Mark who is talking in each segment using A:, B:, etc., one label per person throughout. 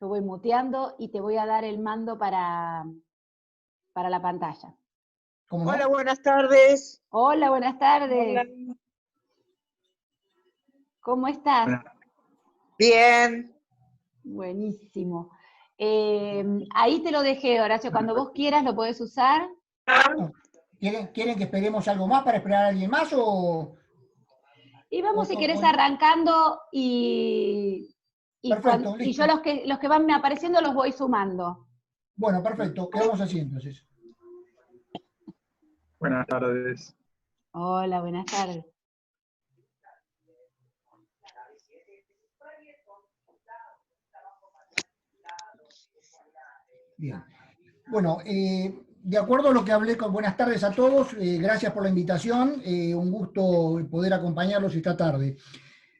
A: Yo voy muteando y te voy a dar el mando para la pantalla.
B: ¿Cómo no?
C: Hola, buenas tardes.
A: Hola, buenas tardes.
C: Hola.
A: ¿Cómo estás?
C: Bien.
A: Buenísimo. Ahí te lo dejé, Horacio. Cuando vos quieras lo podés usar.
B: ¿Quieren que esperemos algo más para esperar a alguien más o...?
A: Y vamos, si querés, arrancando y
B: Perfecto,
A: y
B: listo.
A: yo los que van apareciendo los voy sumando.
B: Bueno, perfecto, quedamos así entonces.
D: Buenas tardes.
A: Hola, buenas tardes.
B: Bien. Bueno, de acuerdo a lo que hablé con... Buenas tardes a todos, gracias por la invitación, un gusto poder acompañarlos esta tarde.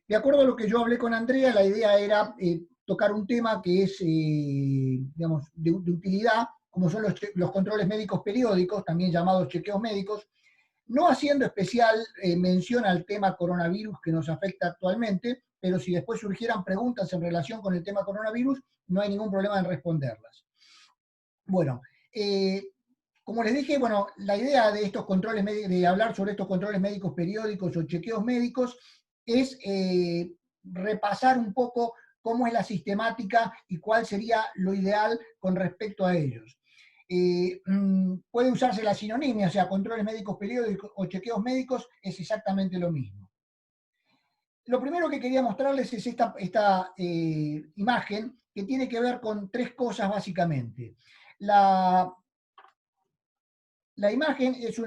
B: De acuerdo a lo que yo hablé con Andrea, la idea era tocar un tema que es, digamos, de utilidad, como son los controles médicos periódicos, también llamados chequeos médicos, no haciendo especial mención al tema coronavirus que nos afecta actualmente, pero si después surgieran preguntas en relación con el tema coronavirus, no hay ningún problema en responderlas. Bueno, como les dije, bueno, la idea de estos controles de hablar sobre estos controles médicos periódicos o chequeos médicos es repasar un poco cómo es la sistemática y cuál sería lo ideal con respecto a ellos. Puede usarse la sinonimia, o sea, controles médicos periódicos o chequeos médicos es exactamente lo mismo. Lo primero que quería mostrarles es esta imagen que tiene que ver con tres cosas básicamente. La imagen es,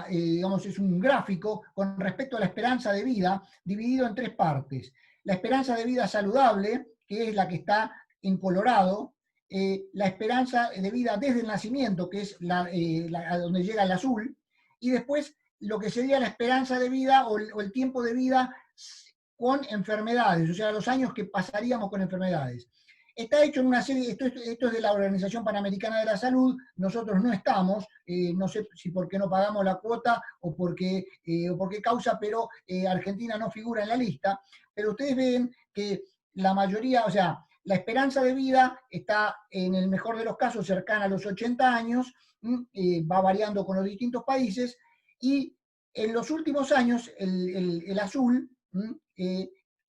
B: digamos, es un gráfico con respecto a la esperanza de vida dividido en tres partes. La esperanza de vida saludable, que es la que está en colorado, la esperanza de vida desde el nacimiento, que es a donde llega el azul, y después lo que sería la esperanza de vida o el tiempo de vida con enfermedades, o sea, los años que pasaríamos con enfermedades. Está hecho en una serie, esto es de la Organización Panamericana de la Salud, nosotros no estamos, no sé si porque no pagamos la cuota o por qué causa, pero Argentina no figura en la lista, pero ustedes ven que la mayoría, o sea, la esperanza de vida está en el mejor de los casos cercana a los 80 años, va variando con los distintos países, y en los últimos años el azul,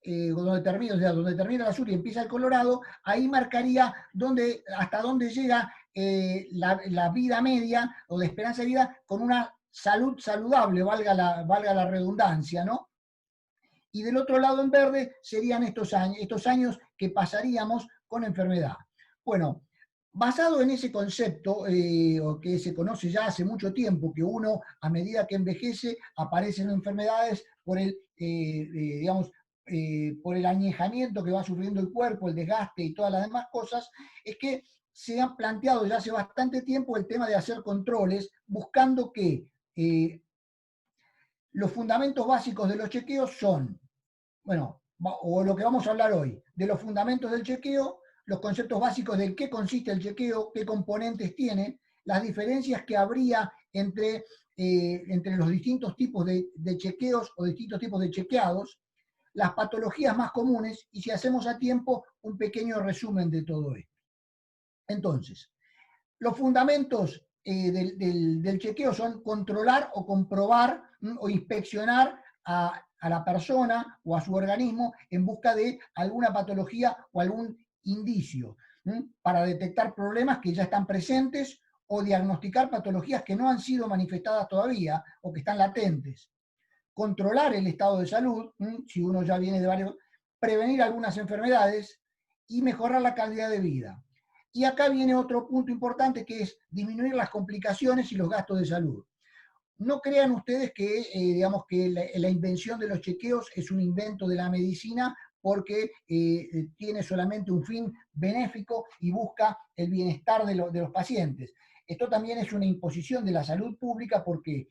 B: donde termina el azul y empieza el colorado, ahí marcaría hasta dónde llega la vida media o de esperanza de vida con una salud saludable, valga la redundancia, ¿no? Y del otro lado en verde serían estos años que pasaríamos con enfermedad. Bueno, basado en ese concepto, que se conoce ya hace mucho tiempo, que uno a medida que envejece aparecen enfermedades por por el añejamiento que va sufriendo el cuerpo, el desgaste y todas las demás cosas, es que se han planteado ya hace bastante tiempo el tema de hacer controles, buscando que los fundamentos básicos de los chequeos son, bueno, o lo que vamos a hablar hoy, de los fundamentos del chequeo, los conceptos básicos de qué consiste el chequeo, qué componentes tiene, las diferencias que habría entre los distintos tipos de chequeos o distintos tipos de chequeados, las patologías más comunes y, si hacemos a tiempo, un pequeño resumen de todo esto. Entonces, los fundamentos del chequeo son controlar o comprobar o inspeccionar a la persona o a su organismo en busca de alguna patología o algún indicio, para detectar problemas que ya están presentes o diagnosticar patologías que no han sido manifestadas todavía o que están latentes. Controlar el estado de salud, si uno ya viene de varios, prevenir algunas enfermedades y mejorar la calidad de vida. Y acá viene otro punto importante, que es disminuir las complicaciones y los gastos de salud. No crean ustedes que, digamos, que la invención de los chequeos es un invento de la medicina porque tiene solamente un fin benéfico y busca el bienestar de los pacientes. Esto también es una imposición de la salud pública porque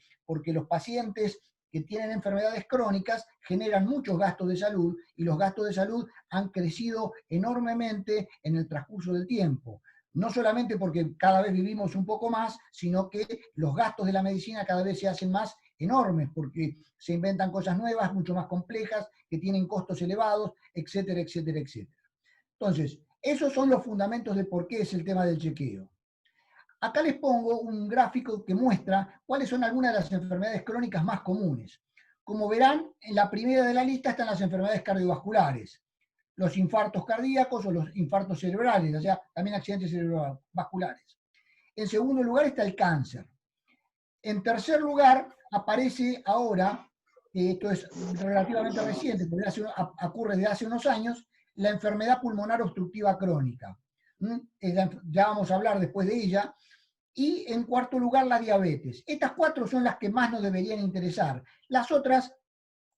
B: los pacientes que tienen enfermedades crónicas generan muchos gastos de salud y los gastos de salud han crecido enormemente en el transcurso del tiempo. No solamente porque cada vez vivimos un poco más, sino que los gastos de la medicina cada vez se hacen más enormes porque se inventan cosas nuevas, mucho más complejas, que tienen costos elevados, etcétera, etcétera, etcétera. Entonces, Esos son los fundamentos de por qué es el tema del chequeo. Acá les pongo un gráfico que muestra cuáles son algunas de las enfermedades crónicas más comunes. Como verán, en la primera de la lista están las enfermedades cardiovasculares, los infartos cardíacos o los infartos cerebrales, o sea, también accidentes cerebrovasculares. En segundo lugar está el cáncer. En tercer lugar aparece ahora, esto es relativamente reciente, ocurre desde hace unos años, la enfermedad pulmonar obstructiva crónica. Ya vamos a hablar después de ella. Y en cuarto lugar, la diabetes. Estas cuatro son las que más nos deberían interesar. Las otras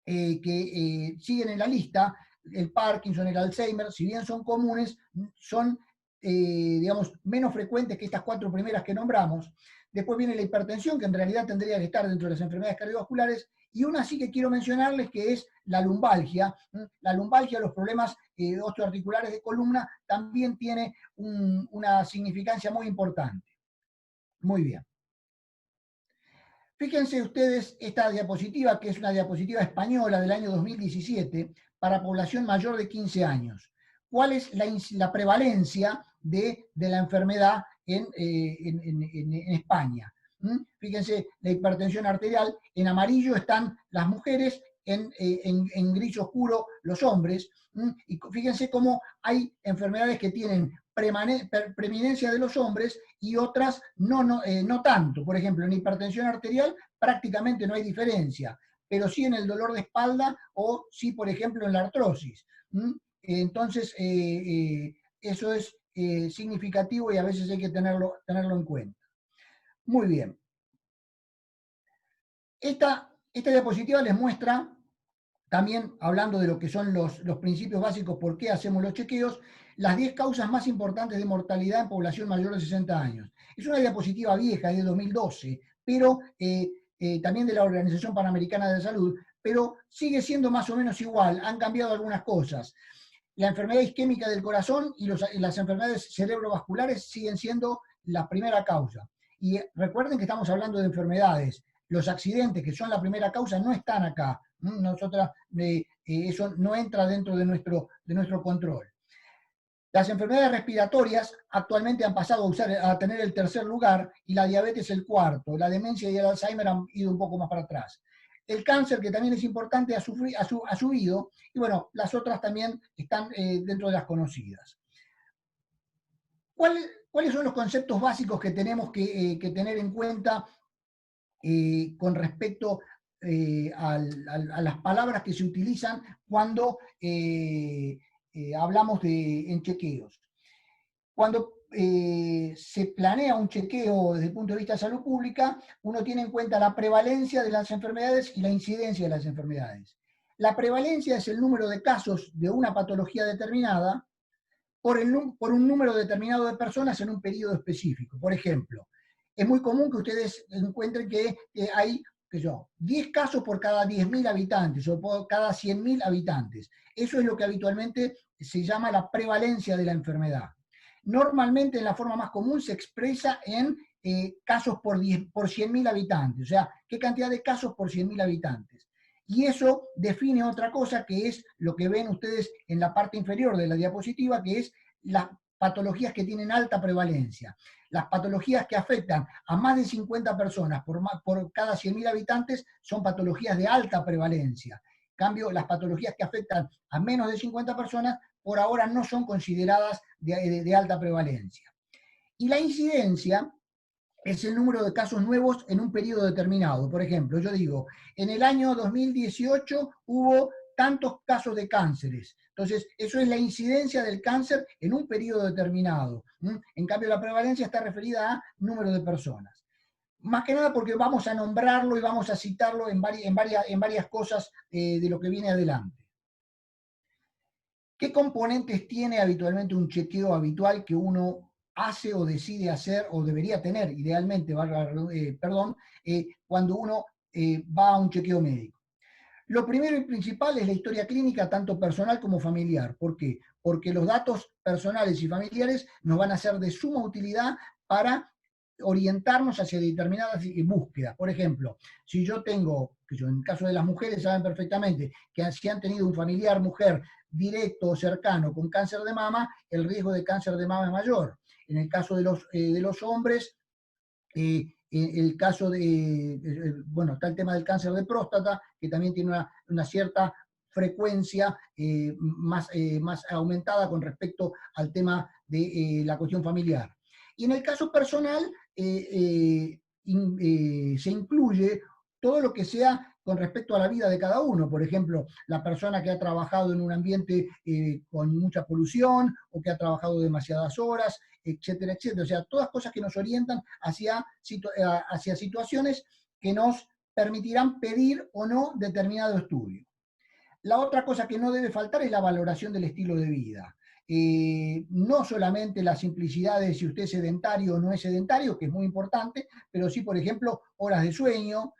B: que siguen en la lista, el Parkinson, el Alzheimer, si bien son comunes, son, digamos, menos frecuentes que estas cuatro primeras que nombramos. Después viene la hipertensión, que en realidad tendría que estar dentro de las enfermedades cardiovasculares, y una sí que quiero mencionarles, que es la lumbalgia. La lumbalgia, los problemas osteoarticulares de columna, también tiene una significancia muy importante. Muy bien. Fíjense ustedes esta diapositiva, que es una diapositiva española del año 2017 para población mayor de 15 años. ¿Cuál es la prevalencia de la enfermedad en España? Fíjense, la hipertensión arterial, en amarillo están las mujeres, en gris oscuro los hombres, y fíjense cómo hay enfermedades que tienen preeminencia de los hombres y otras no tanto. Por ejemplo, en hipertensión arterial prácticamente no hay diferencia, pero sí en el dolor de espalda o sí, por ejemplo, en la artrosis. Entonces, eso es significativo y a veces hay que tenerlo en cuenta. Muy bien. Esta diapositiva les muestra, también hablando de lo que son los principios básicos, por qué hacemos los chequeos, las 10 causas más importantes de mortalidad en población mayor de 60 años. Es una diapositiva vieja, es de 2012, pero también de la Organización Panamericana de la Salud, pero sigue siendo más o menos igual, han cambiado algunas cosas. La enfermedad isquémica del corazón y las enfermedades cerebrovasculares siguen siendo la primera causa. Y recuerden que estamos hablando de enfermedades. Los accidentes, que son la primera causa, no están acá. Eso no entra dentro de nuestro control. Las enfermedades respiratorias actualmente han pasado a tener el tercer lugar y la diabetes el cuarto. La demencia y el Alzheimer han ido un poco más para atrás. El cáncer, que también es importante, ha subido, y bueno, las otras también están dentro de las conocidas. ¿Cuáles son los conceptos básicos que tenemos que tener en cuenta con respecto a las palabras que se utilizan cuando hablamos en chequeos? Cuando se planea un chequeo desde el punto de vista de salud pública, uno tiene en cuenta la prevalencia de las enfermedades y la incidencia de las enfermedades. La prevalencia es el número de casos de una patología determinada por un número determinado de personas en un periodo específico. Por ejemplo, es muy común que ustedes encuentren que hay 10 casos por cada 10.000 habitantes o por cada 100.000 habitantes. Eso es lo que habitualmente se llama la prevalencia de la enfermedad. Normalmente, en la forma más común, se expresa en casos por 100.000 habitantes, o sea, qué cantidad de casos por 100.000 habitantes. Y eso define otra cosa, que es lo que ven ustedes en la parte inferior de la diapositiva, que es las patologías que tienen alta prevalencia. Las patologías que afectan a más de 50 personas por cada 100.000 habitantes son patologías de alta prevalencia. En cambio, las patologías que afectan a menos de 50 personas por ahora no son consideradas de alta prevalencia. Y la incidencia es el número de casos nuevos en un periodo determinado. Por ejemplo, yo digo, en el año 2018 hubo tantos casos de cánceres. Entonces, eso es la incidencia del cáncer en un periodo determinado. En cambio, la prevalencia está referida a número de personas. Más que nada porque vamos a nombrarlo y vamos a citarlo en varias cosas de lo que viene adelante. ¿Qué componentes tiene habitualmente un chequeo habitual que uno hace o decide hacer o debería tener, idealmente, cuando uno va a un chequeo médico? Lo primero y principal es la historia clínica, tanto personal como familiar. ¿Por qué? Porque los datos personales y familiares nos van a ser de suma utilidad para orientarnos hacia determinadas búsquedas. Por ejemplo, si yo tengo, en el caso de las mujeres saben perfectamente que si han tenido un familiar mujer directo o cercano con cáncer de mama, el riesgo de cáncer de mama es mayor. En el caso de los hombres, el caso bueno, está el tema del cáncer de próstata, que también tiene una cierta frecuencia más aumentada con respecto al tema de la cuestión familiar. Y en el caso personal, se incluye todo lo que sea con respecto a la vida de cada uno. Por ejemplo, la persona que ha trabajado en un ambiente con mucha polución o que ha trabajado demasiadas horas, etcétera, etcétera. O sea, todas cosas que nos orientan hacia situaciones que nos permitirán pedir o no determinado estudio. La otra cosa que no debe faltar es la valoración del estilo de vida. No solamente la simplicidad de si usted es sedentario o no es sedentario, que es muy importante, pero sí, por ejemplo, horas de sueño,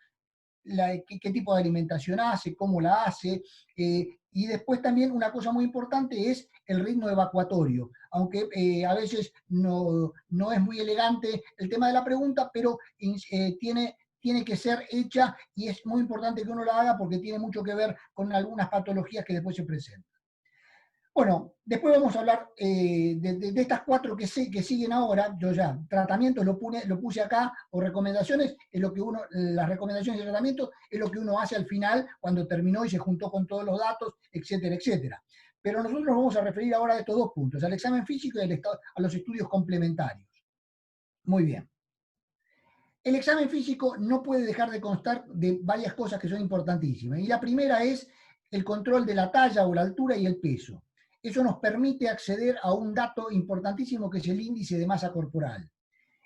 B: qué tipo de alimentación hace, cómo la hace, y después también una cosa muy importante es el ritmo evacuatorio, aunque a veces no es muy elegante el tema de la pregunta, pero tiene que ser hecha y es muy importante que uno la haga porque tiene mucho que ver con algunas patologías que después se presentan. Bueno, después vamos a hablar de estas 4 que siguen ahora. Yo ya, tratamientos lo puse acá, o recomendaciones, es lo que las recomendaciones de tratamiento es lo que uno hace al final, cuando terminó y se juntó con todos los datos, etcétera, etcétera. Pero nosotros nos vamos a referir ahora a estos 2 puntos, al examen físico y a los estudios complementarios. Muy bien. El examen físico no puede dejar de constar de varias cosas que son importantísimas. Y la primera es el control de la talla o la altura y el peso. Eso nos permite acceder a un dato importantísimo que es el índice de masa corporal.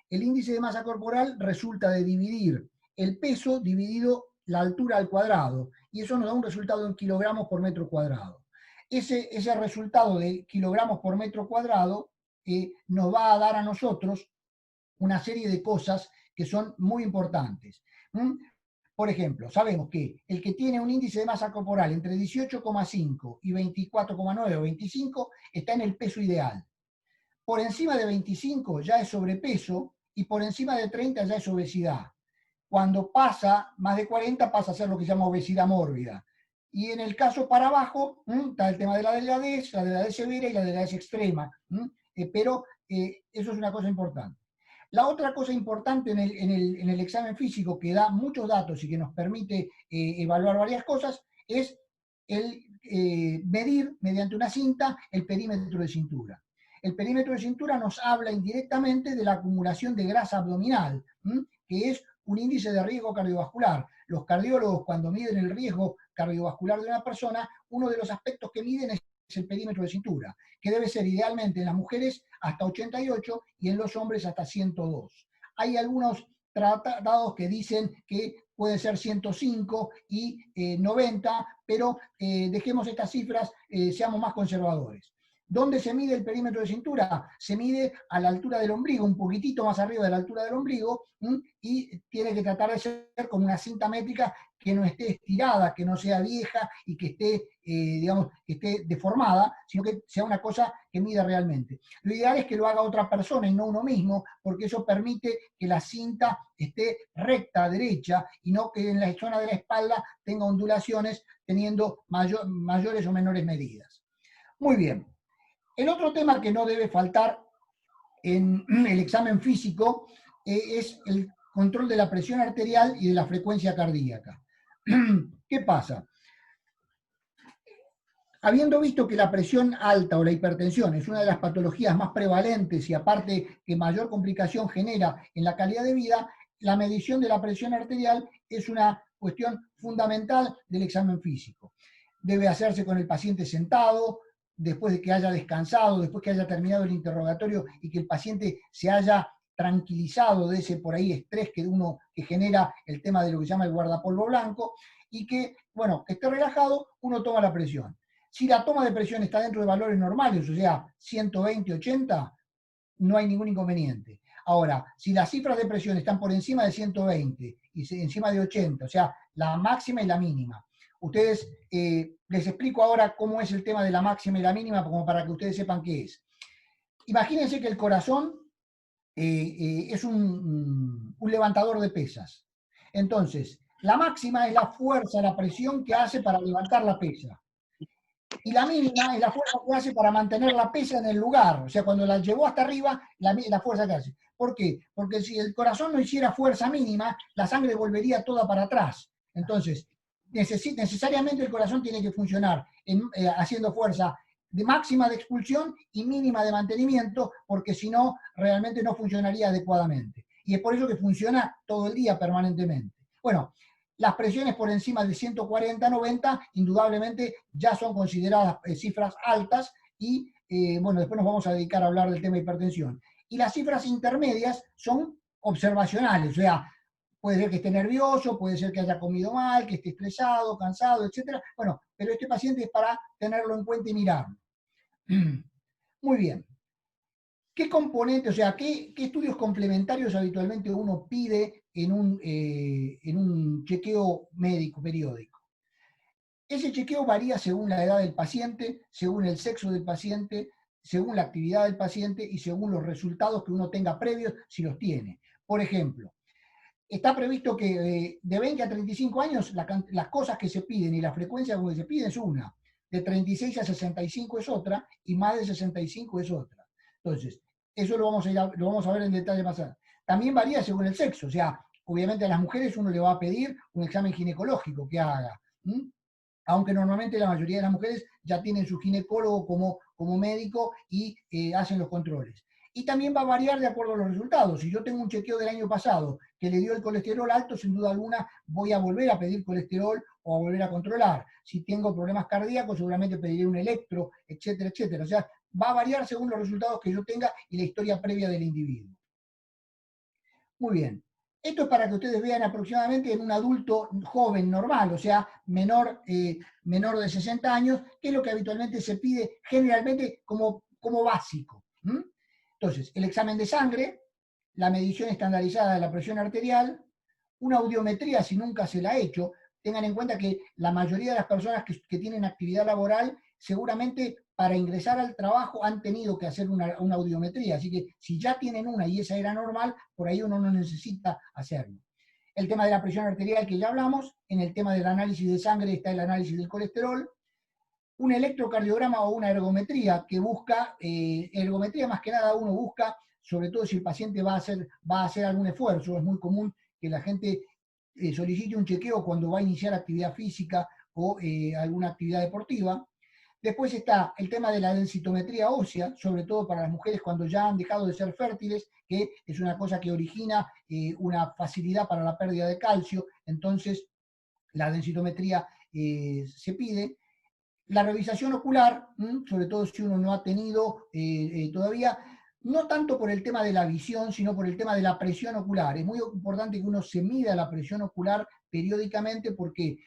B: El índice de masa corporal resulta de dividir el peso dividido la altura al cuadrado, y eso nos da un resultado en kilogramos por metro cuadrado. Ese resultado de kilogramos por metro cuadrado nos va a dar a nosotros una serie de cosas que son muy importantes. Por ejemplo, sabemos que el que tiene un índice de masa corporal entre 18,5 y 24,9 o 25 está en el peso ideal. Por encima de 25 ya es sobrepeso y por encima de 30 ya es obesidad. Cuando pasa más de 40 pasa a ser lo que se llama obesidad mórbida. Y en el caso para abajo está el tema de la delgadez severa y la delgadez extrema. Pero eso es una cosa importante. La otra cosa importante en el examen físico, que da muchos datos y que nos permite evaluar varias cosas, es el medir mediante una cinta el perímetro de cintura. El perímetro de cintura nos habla indirectamente de la acumulación de grasa abdominal, que es un índice de riesgo cardiovascular. Los cardiólogos, cuando miden el riesgo cardiovascular de una persona, uno de los aspectos que miden es el perímetro de cintura, que debe ser idealmente en las mujeres hasta 88 y en los hombres hasta 102. Hay algunos tratados que dicen que puede ser 105 y 90, pero dejemos estas cifras, seamos más conservadores. ¿Dónde se mide el perímetro de cintura? Se mide a la altura del ombligo, un poquitito más arriba de la altura del ombligo, y tiene que tratar de ser con una cinta métrica que no esté estirada, que no sea vieja y que esté, digamos, que esté deformada, sino que sea una cosa que mida realmente. Lo ideal es que lo haga otra persona y no uno mismo, porque eso permite que la cinta esté recta, derecha, y no que en la zona de la espalda tenga ondulaciones teniendo mayores o menores medidas. Muy bien. El otro tema que no debe faltar en el examen físico es el control de la presión arterial y de la frecuencia cardíaca. ¿Qué pasa? Habiendo visto que la presión alta o la hipertensión es una de las patologías más prevalentes y aparte que mayor complicación genera en la calidad de vida, la medición de la presión arterial es una cuestión fundamental del examen físico. Debe hacerse con el paciente sentado, después de que haya descansado, después que haya terminado el interrogatorio y que el paciente se haya tranquilizado de ese por ahí estrés que genera el tema de lo que se llama el guardapolvo blanco, y que, bueno, que esté relajado, uno toma la presión. Si la toma de presión está dentro de valores normales, o sea, 120, 80, no hay ningún inconveniente. Ahora, si las cifras de presión están por encima de 120 y encima de 80, o sea, la máxima y la mínima, ustedes, les explico ahora cómo es el tema de la máxima y la mínima, como para que ustedes sepan qué es. Imagínense que el corazón es un levantador de pesas. Entonces, la máxima es la fuerza, la presión que hace para levantar la pesa. Y la mínima es la fuerza que hace para mantener la pesa en el lugar. O sea, cuando la llevó hasta arriba, la fuerza que hace. ¿Por qué? Porque si el corazón no hiciera fuerza mínima, la sangre volvería toda para atrás. Entonces, necesariamente el corazón tiene que funcionar haciendo fuerza de máxima de expulsión y mínima de mantenimiento, porque si no, realmente no funcionaría adecuadamente. Y es por eso que funciona todo el día permanentemente. Bueno, las presiones por encima de 140-90 indudablemente ya son consideradas cifras altas y bueno, después nos vamos a dedicar a hablar del tema de hipertensión. Y las cifras intermedias son observacionales, o sea, puede ser que esté nervioso, puede ser que haya comido mal, que esté estresado, cansado, etc. Bueno, pero este paciente es para tenerlo en cuenta y mirarlo. Muy bien. ¿Qué componentes, o sea, qué estudios complementarios habitualmente uno pide en un chequeo médico periódico? Ese chequeo varía según la edad del paciente, según el sexo del paciente, según la actividad del paciente y según los resultados que uno tenga previos, si los tiene. Por ejemplo, está previsto que de 20 a 35 años las cosas que se piden y la frecuencia con que se piden es una, de 36 a 65 es otra y más de 65 es otra. Entonces, eso lo vamos a ver en detalle más adelante. También varía según el sexo, o sea, obviamente a las mujeres uno le va a pedir un examen ginecológico que haga, aunque normalmente la mayoría de las mujeres ya tienen su ginecólogo como médico y hacen los controles. Y también va a variar de acuerdo a los resultados. Si yo tengo un chequeo del año pasado que le dio el colesterol alto, sin duda alguna voy a volver a pedir colesterol o a volver a controlar. Si tengo problemas cardíacos, seguramente pediré un electro, etcétera, etcétera. O sea, va a variar según los resultados que yo tenga y la historia previa del individuo. Muy bien. Esto es para que ustedes vean aproximadamente en un adulto joven normal, o sea, menor de 60 años, que es lo que habitualmente se pide generalmente como básico. Entonces, el examen de sangre, la medición estandarizada de la presión arterial, una audiometría si nunca se la ha hecho. Tengan en cuenta que la mayoría de las personas que tienen actividad laboral seguramente para ingresar al trabajo han tenido que hacer una audiometría, así que si ya tienen una y esa era normal, por ahí uno no necesita hacerlo. El tema de la presión arterial que ya hablamos, en el tema del análisis de sangre está el análisis del colesterol, un electrocardiograma o una ergometría que busca, ergometría más que nada uno busca, sobre todo si el paciente va a hacer algún esfuerzo, es muy común que la gente solicite un chequeo cuando va a iniciar actividad física o alguna actividad deportiva. Después está el tema de la densitometría ósea, sobre todo para las mujeres cuando ya han dejado de ser fértiles, que es una cosa que origina una facilidad para la pérdida de calcio, entonces la densitometría se pide. La revisación ocular, sobre todo si uno no ha tenido todavía, no tanto por el tema de la visión, sino por el tema de la presión ocular. Es muy importante que uno se mida la presión ocular periódicamente porque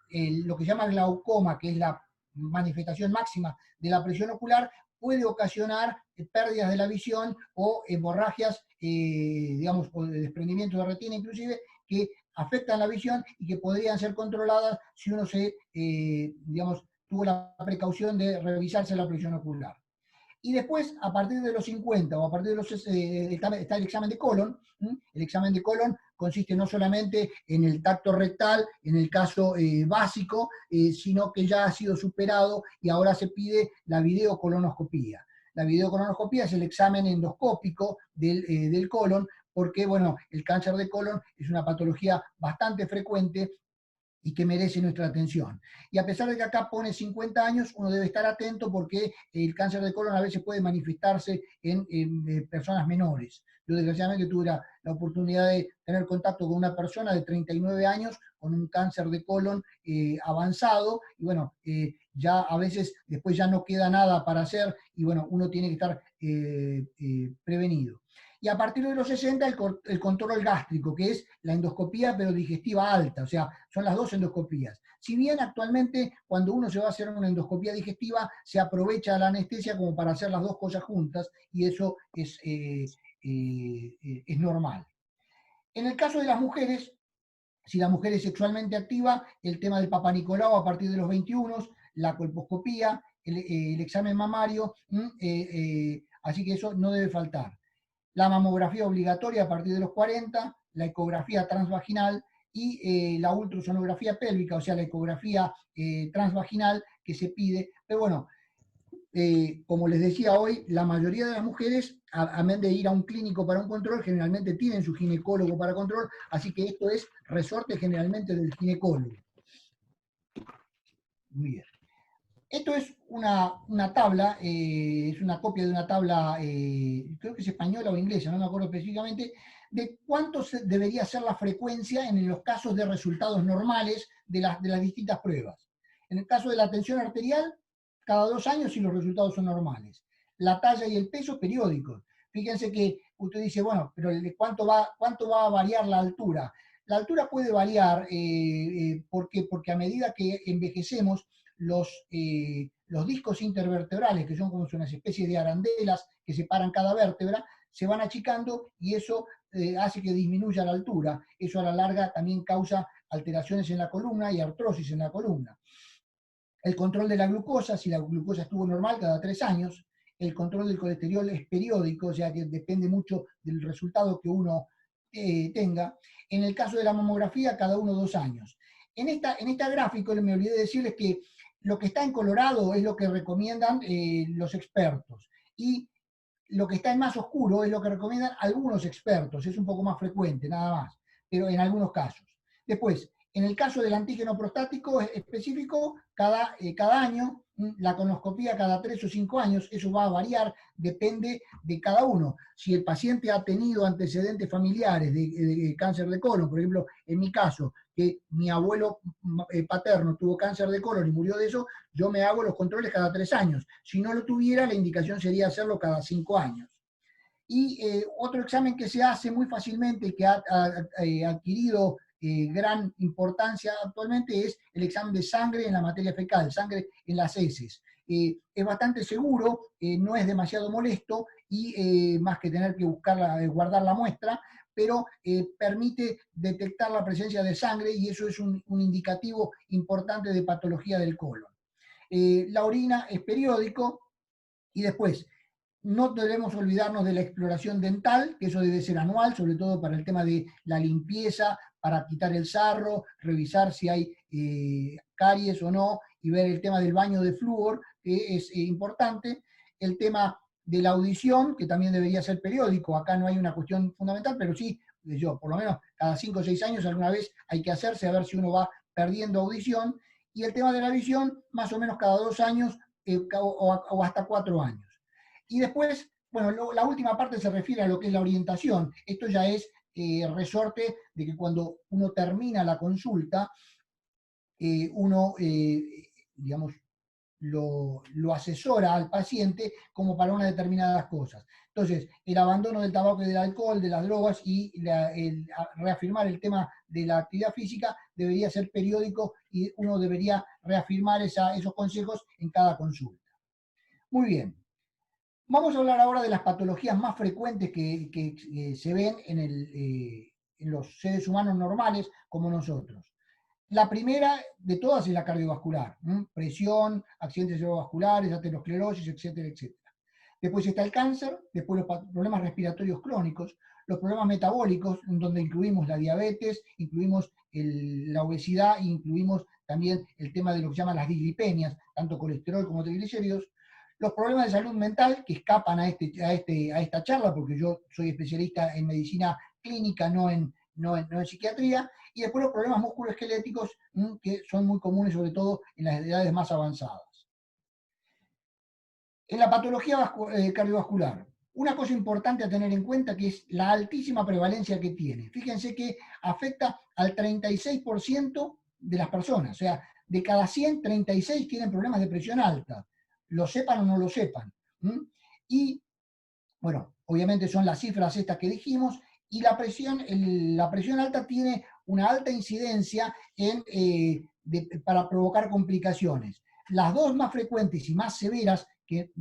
B: lo que se llama glaucoma, que es la manifestación máxima de la presión ocular, puede ocasionar pérdidas de la visión o hemorragias, digamos, o de desprendimiento de retina inclusive, que afectan la visión y que podrían ser controladas si uno digamos, tuvo la precaución de revisarse la presión ocular. Y después, a partir de los 50 o a partir de los está el examen de colon. El examen de colon consiste no solamente en el tacto rectal, en el caso básico, sino que ya ha sido superado y ahora se pide la videocolonoscopía. La videocolonoscopía es el examen endoscópico del colon, porque, bueno, el cáncer de colon es una patología bastante frecuente y que merece nuestra atención. Y a pesar de que acá pone 50 años, uno debe estar atento porque el cáncer de colon a veces puede manifestarse en personas menores. Yo desgraciadamente tuve la oportunidad de tener contacto con una persona de 39 años con un cáncer de colon avanzado, y bueno, ya a veces después ya no queda nada para hacer, y bueno, uno tiene que estar prevenido. Y a partir de los 60 el control gástrico, que es la endoscopía pero digestiva alta, o sea, son las dos endoscopías. Si bien actualmente cuando uno se va a hacer una endoscopía digestiva se aprovecha la anestesia como para hacer las dos cosas juntas y eso es normal. En el caso de las mujeres, si la mujer es sexualmente activa, el tema del Papá Nicolau a partir de los 21, la colposcopía, el examen mamario, así que eso no debe faltar. la mamografía obligatoria a partir de los 40, la ecografía transvaginal y la ultrasonografía pélvica, o sea, la ecografía transvaginal que se pide. Pero bueno, como les decía hoy, la mayoría de las mujeres, amén de ir a un clínico para un control, generalmente tienen su ginecólogo para control, así que esto es resorte generalmente del ginecólogo. Muy bien. Esto es una tabla, es una copia de una tabla, creo que es española o inglesa, no me acuerdo específicamente, de cuánto debería ser la frecuencia en los casos de resultados normales de las distintas pruebas. En el caso de la tensión arterial, cada 2 años si los resultados son normales. La talla y el peso, periódicos. Fíjense que usted dice, bueno, pero ¿cuánto va a variar la altura? La altura puede variar porque a medida que envejecemos, los discos intervertebrales, que son como una especie de arandelas que separan cada vértebra, se van achicando y eso hace que disminuya la altura. Eso a la larga también causa alteraciones en la columna y artrosis en la columna. El control de la glucosa, si la glucosa estuvo normal cada 3 años, el control del colesterol es periódico, o sea que depende mucho del resultado que uno tenga. En el caso de la mamografía, cada 1 o 2 años. En esta gráfico, me olvidé decirles que lo que está en colorado es lo que recomiendan los expertos. Y lo que está en más oscuro es lo que recomiendan algunos expertos. Es un poco más frecuente, nada más, pero en algunos casos. Después, en el caso del antígeno prostático específico, cada año, la colonoscopía cada 3 o 5 años, eso va a variar, depende de cada uno. Si el paciente ha tenido antecedentes familiares de cáncer de colon, por ejemplo, en mi caso, que mi abuelo paterno tuvo cáncer de colon y murió de eso, yo me hago los controles cada 3 años. Si no lo tuviera, la indicación sería hacerlo cada 5 años. Y otro examen que se hace muy fácilmente y que ha adquirido gran importancia actualmente es el examen de sangre en la materia fecal, sangre en las heces. Es bastante seguro, no es demasiado molesto y más que tener que guardar la muestra, pero permite detectar la presencia de sangre y eso es un indicativo importante de patología del colon. La orina es periódico y después no debemos olvidarnos de la exploración dental, que eso debe ser anual, sobre todo para el tema de la limpieza, para quitar el sarro, revisar si hay caries o no, y ver el tema del baño de flúor, que es importante. El tema de la audición, que también debería ser periódico. Acá no hay una cuestión fundamental, pero sí, por lo menos cada 5 o 6 años alguna vez hay que hacerse a ver si uno va perdiendo audición. Y el tema de la visión, más o menos cada 2 años o hasta 4 años. Y después, bueno, la última parte se refiere a lo que es la orientación. Esto ya es resorte de que cuando uno termina la consulta, uno, digamos, lo asesora al paciente como para unas determinadas cosas. Entonces, el abandono del tabaco y del alcohol, de las drogas y reafirmar el tema de la actividad física debería ser periódico y uno debería reafirmar esos consejos en cada consulta. Muy bien. Vamos a hablar ahora de las patologías más frecuentes que se ven en los seres humanos normales como nosotros. La primera de todas es la cardiovascular, presión, accidentes cerebrovasculares, aterosclerosis, etcétera, etcétera. Después está el cáncer, después los problemas respiratorios crónicos, los problemas metabólicos, en donde incluimos la diabetes, incluimos la obesidad, incluimos también el tema de lo que llaman las dislipemias, tanto colesterol como triglicéridos. Los problemas de salud mental que escapan a esta charla, porque yo soy especialista en medicina clínica, no en psiquiatría, y después los problemas musculoesqueléticos que son muy comunes, sobre todo en las edades más avanzadas. En la patología cardiovascular, una cosa importante a tener en cuenta que es la altísima prevalencia que tiene. Fíjense que afecta al 36% de las personas, o sea, de cada 100, 36 tienen problemas de presión alta, lo sepan o no lo sepan. Y, bueno, obviamente son las cifras estas que dijimos, y la presión alta tiene una alta incidencia para provocar complicaciones. Las dos más frecuentes y más severas que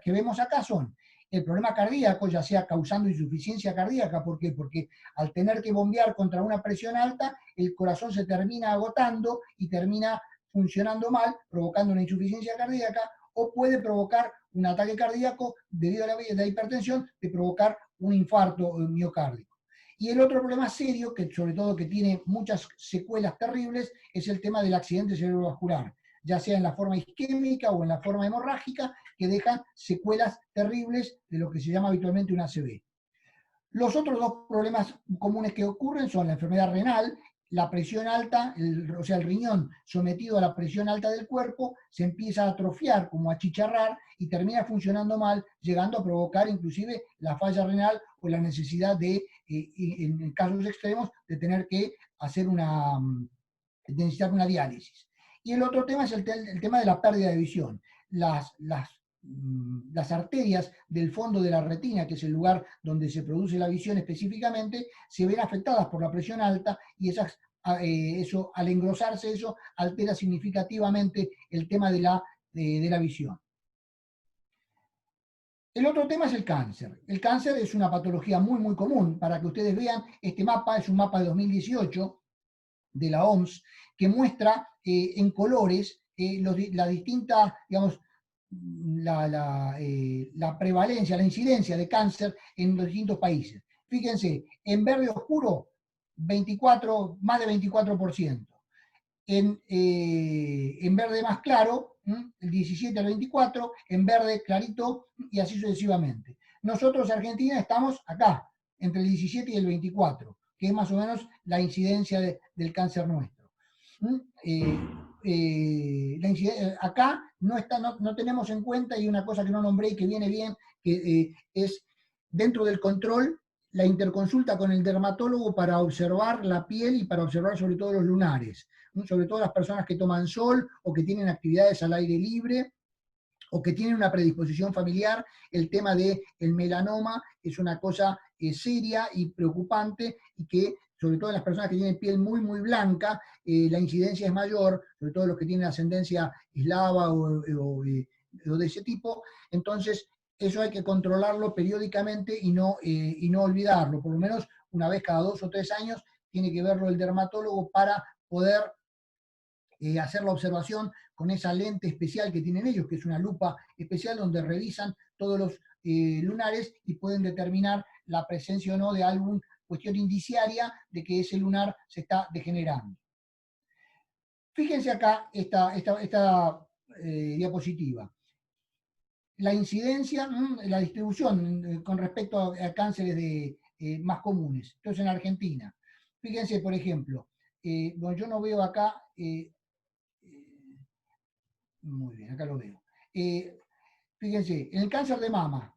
B: vemos acá son el problema cardíaco, ya sea causando insuficiencia cardíaca. ¿Por qué? Porque al tener que bombear contra una presión alta, el corazón se termina agotando y termina funcionando mal, provocando una insuficiencia cardíaca, o puede provocar un ataque cardíaco debido a la hipertensión, de provocar un infarto miocárdico. Y el otro problema serio, que sobre todo que tiene muchas secuelas terribles, es el tema del accidente cerebrovascular, ya sea en la forma isquémica o en la forma hemorrágica, que dejan secuelas terribles de lo que se llama habitualmente un ACV. Los otros dos problemas comunes que ocurren son la enfermedad renal, la presión alta, o sea, el riñón sometido a la presión alta del cuerpo se empieza a atrofiar, como a achicharrar, y termina funcionando mal, llegando a provocar inclusive la falla renal o la necesidad de, en casos extremos, de tener que hacer de necesitar una diálisis. Y el otro tema es el tema de la pérdida de visión. Las arterias del fondo de la retina, que es el lugar donde se produce la visión específicamente, se ven afectadas por la presión alta y eso, al engrosarse eso, altera significativamente el tema de la visión. El otro tema es el cáncer. El cáncer es una patología muy, muy común. Para que ustedes vean, este mapa es un mapa de 2018 de la OMS que muestra en colores la distinta, digamos, la prevalencia, la incidencia de cáncer en los distintos países. Fíjense, en verde oscuro, más de 24%. En verde más claro, el 17 al 24, en verde clarito, y así sucesivamente. Nosotros, Argentina, estamos acá, entre el 17 y el 24, que es más o menos la incidencia del cáncer nuestro. Acá no tenemos en cuenta, y una cosa que no nombré y que viene bien, que es dentro del control, la interconsulta con el dermatólogo para observar la piel y para observar sobre todo los lunares, ¿no? Sobre todo las personas que toman sol o que tienen actividades al aire libre o que tienen una predisposición familiar. El tema del melanoma es una cosa seria y preocupante, y que sobre todo en las personas que tienen piel muy, muy blanca, la incidencia es mayor, sobre todo los que tienen ascendencia eslava o de ese tipo. Entonces, eso hay que controlarlo periódicamente y no olvidarlo. Por lo menos una vez cada 2 o 3 años tiene que verlo el dermatólogo para poder hacer la observación con esa lente especial que tienen ellos, que es una lupa especial donde revisan todos los lunares y pueden determinar la presencia o no de alguna cuestión indiciaria de que ese lunar se está degenerando. Fíjense acá esta diapositiva. La incidencia, la distribución con respecto a cánceres más comunes. Entonces, en Argentina, fíjense, por ejemplo, yo no veo acá, muy bien, acá lo veo. Fíjense, en el cáncer de mama,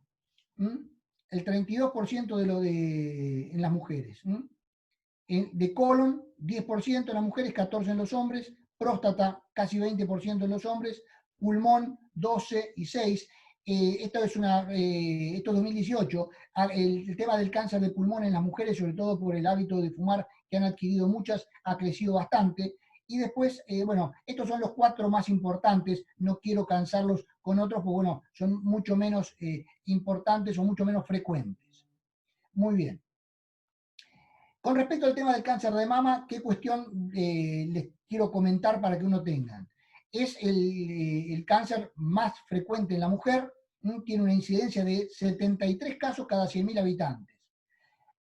B: el 32% en las mujeres. De colon, 10% en las mujeres, 14% en los hombres. Próstata, casi 20% en los hombres. Pulmón, 12 y 6. Esto es 2018. El tema del cáncer de pulmón en las mujeres, sobre todo por el hábito de fumar que han adquirido muchas, ha crecido bastante. Y después, bueno, estos son los 4 más importantes. No quiero cansarlos con otros, porque bueno, son mucho menos importantes o mucho menos frecuentes. Muy bien. Con respecto al tema del cáncer de mama, ¿qué cuestión les quiero comentar para que uno tengan? Es el cáncer más frecuente en la mujer, tiene una incidencia de 73 casos cada 100.000 habitantes.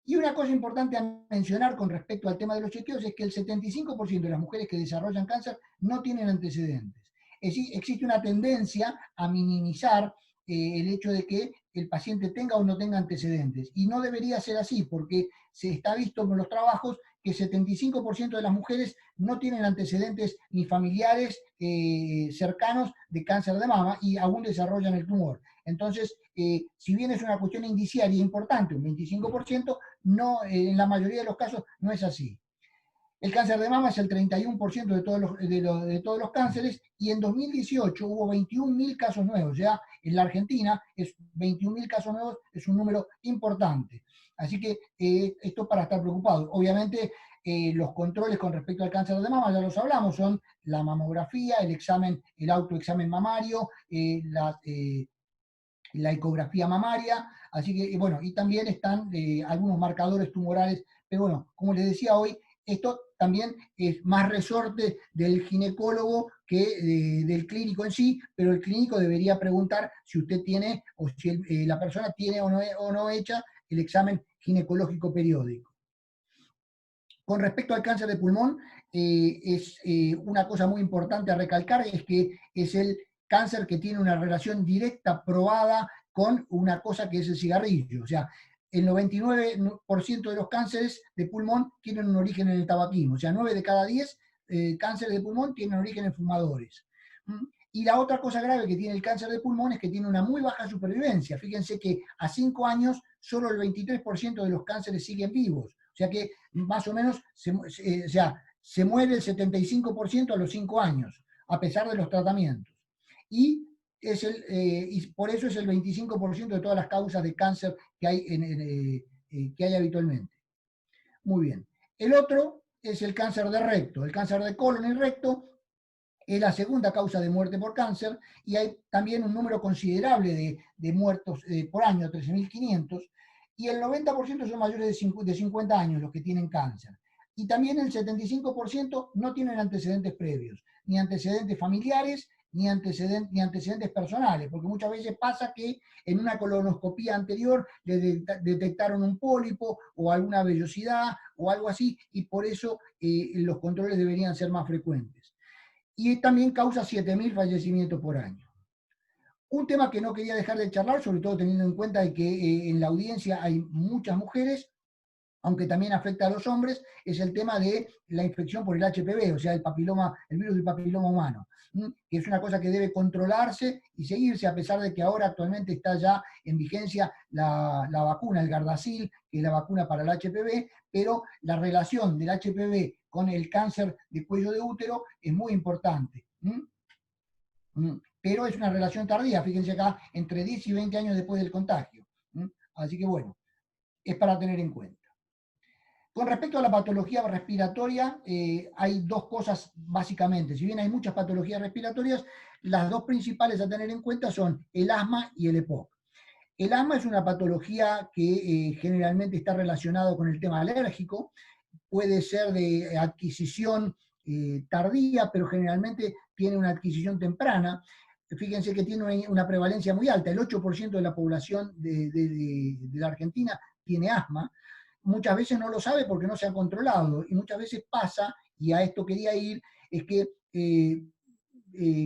B: Y una cosa importante a mencionar con respecto al tema de los chequeos es que el 75% de las mujeres que desarrollan cáncer no tienen antecedentes. Existe una tendencia a minimizar el hecho de que el paciente tenga o no tenga antecedentes. Y no debería ser así, porque se está visto con los trabajos que el 75% de las mujeres no tienen antecedentes ni familiares cercanos de cáncer de mama y aún desarrollan el tumor. Entonces, si bien es una cuestión indiciaria importante, un 25%, no, en la mayoría de los casos no es así. El cáncer de mama es el 31% de todos los cánceres, y en 2018 hubo 21.000 casos nuevos. Ya en la Argentina, 21.000 casos nuevos es un número importante. Así que esto para estar preocupados. Obviamente, los controles con respecto al cáncer de mama, ya los hablamos, son la mamografía, el autoexamen mamario, la ecografía mamaria, así que, bueno, y también están algunos marcadores tumorales, pero bueno, como les decía hoy, esto también es más resorte del ginecólogo que del clínico en sí, pero el clínico debería preguntar si usted tiene, o si la persona tiene o no hecha el examen ginecológico periódico. Con respecto al cáncer de pulmón, es una cosa muy importante a recalcar, es que es el cáncer que tiene una relación directa probada con una cosa que es el cigarrillo. O sea, el 99% de los cánceres de pulmón tienen un origen en el tabaquismo. O sea, 9 de cada 10 cánceres de pulmón tienen origen en fumadores. Y la otra cosa grave que tiene el cáncer de pulmón es que tiene una muy baja supervivencia. Fíjense que a 5 años solo el 23% de los cánceres siguen vivos. O sea que más o menos se muere el 75% a los 5 años, a pesar de los tratamientos. Y por eso es el 25% de todas las causas de cáncer que hay habitualmente. Muy bien. El otro es el cáncer de recto. El cáncer de colon y recto es la segunda causa de muerte por cáncer y hay también un número considerable de muertos por año, 13.500, y el 90% son mayores de 50 años los que tienen cáncer. Y también el 75% no tienen antecedentes previos, ni antecedentes familiares, ni antecedentes personales, porque muchas veces pasa que en una colonoscopía anterior le detectaron un pólipo o alguna vellosidad o algo así, y por eso los controles deberían ser más frecuentes. Y también causa 7.000 fallecimientos por año. Un tema que no quería dejar de charlar, sobre todo teniendo en cuenta de que en la audiencia hay muchas mujeres, aunque también afecta a los hombres, es el tema de la infección por el HPV, o sea, el virus del papiloma humano, que es una cosa que debe controlarse y seguirse, a pesar de que ahora actualmente está ya en vigencia la vacuna, el Gardasil, que es la vacuna para el HPV, pero la relación del HPV con el cáncer de cuello de útero es muy importante. Pero es una relación tardía, fíjense acá, entre 10 y 20 años después del contagio. Así que bueno, es para tener en cuenta. Con respecto a la patología respiratoria, hay dos cosas básicamente. Si bien hay muchas patologías respiratorias, las dos principales a tener en cuenta son el asma y el EPOC. El asma es una patología que generalmente está relacionado con el tema alérgico, puede ser de adquisición tardía, pero generalmente tiene una adquisición temprana. Fíjense que tiene una prevalencia muy alta, el 8% de la población de la Argentina tiene asma. Muchas veces no lo sabe porque no se ha controlado, y muchas veces pasa, y a esto quería ir, es que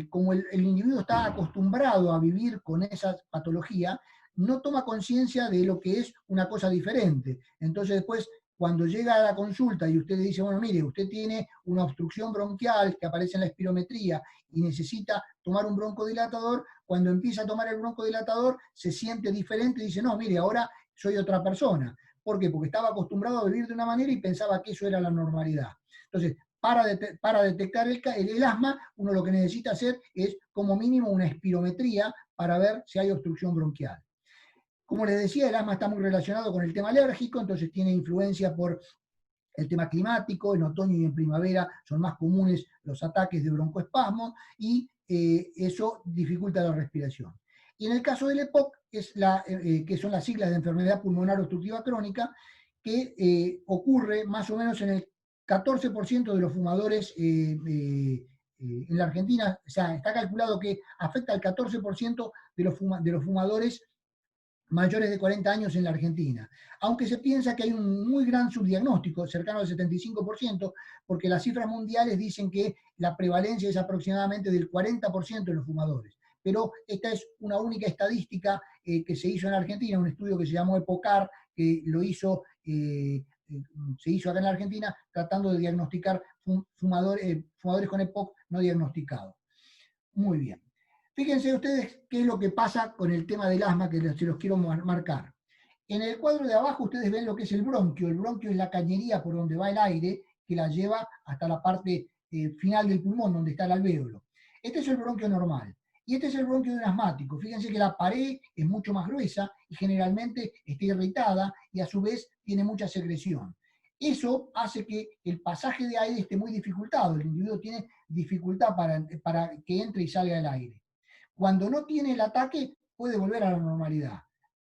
B: como el individuo está acostumbrado a vivir con esa patología, no toma conciencia de lo que es una cosa diferente. Entonces después, cuando llega a la consulta y usted le dice, bueno, mire, usted tiene una obstrucción bronquial que aparece en la espirometría y necesita tomar un broncodilatador, cuando empieza a tomar el broncodilatador se siente diferente y dice, no, mire, ahora soy otra persona. ¿Por qué? Porque estaba acostumbrado a vivir de una manera y pensaba que eso era la normalidad. Entonces, para detectar el asma, uno lo que necesita hacer es como mínimo una espirometría para ver si hay obstrucción bronquial. Como les decía, el asma está muy relacionado con el tema alérgico, entonces tiene influencia por el tema climático. En otoño y en primavera son más comunes los ataques de broncoespasmo y eso dificulta la respiración. Y en el caso del EPOC, que son las siglas de enfermedad pulmonar obstructiva crónica, que ocurre más o menos en el 14% de los fumadores en la Argentina. O sea, está calculado que afecta al 14% de los fumadores mayores de 40 años en la Argentina, aunque se piensa que hay un muy gran subdiagnóstico, cercano al 75%, porque las cifras mundiales dicen que la prevalencia es aproximadamente del 40% de los fumadores. Pero esta es una única estadística que se hizo en Argentina, un estudio que se llamó EPOCAR, que se hizo acá en la Argentina, tratando de diagnosticar fumadores con EPOC no diagnosticados. Muy bien. Fíjense ustedes qué es lo que pasa con el tema del asma, que se los quiero marcar. En el cuadro de abajo ustedes ven lo que es el bronquio. El bronquio es la cañería por donde va el aire, que la lleva hasta la parte final del pulmón, donde está el alvéolo. Este es el bronquio normal. Y este es el bronquio de un asmático. Fíjense que la pared es mucho más gruesa y generalmente está irritada y a su vez tiene mucha secreción. Eso hace que el pasaje de aire esté muy dificultado. El individuo tiene dificultad para que entre y salga el aire. Cuando no tiene el ataque, puede volver a la normalidad,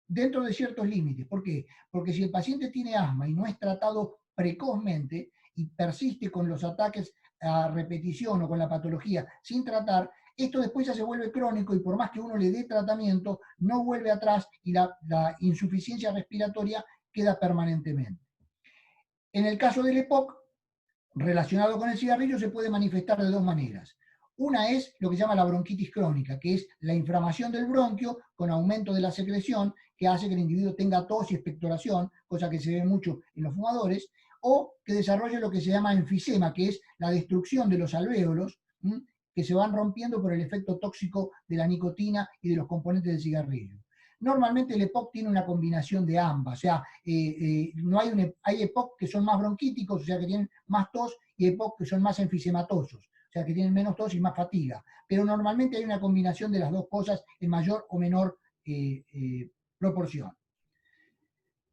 B: dentro de ciertos límites. ¿Por qué? Porque si el paciente tiene asma y no es tratado precozmente, y persiste con los ataques a repetición o con la patología sin tratar, esto después ya se vuelve crónico y por más que uno le dé tratamiento, no vuelve atrás y la insuficiencia respiratoria queda permanentemente. En el caso del EPOC, relacionado con el cigarrillo, se puede manifestar de dos maneras. Una es lo que se llama la bronquitis crónica, que es la inflamación del bronquio con aumento de la secreción, que hace que el individuo tenga tos y expectoración, cosa que se ve mucho en los fumadores, o que desarrolle lo que se llama enfisema, que es la destrucción de los alvéolos, que se van rompiendo por el efecto tóxico de la nicotina y de los componentes del cigarrillo. Normalmente el EPOC tiene una combinación de ambas, o sea, no hay EPOC que son más bronquíticos, o sea, que tienen más tos, y EPOC que son más enfisematosos, o sea, que tienen menos tos y más fatiga. Pero normalmente hay una combinación de las dos cosas en mayor o menor proporción.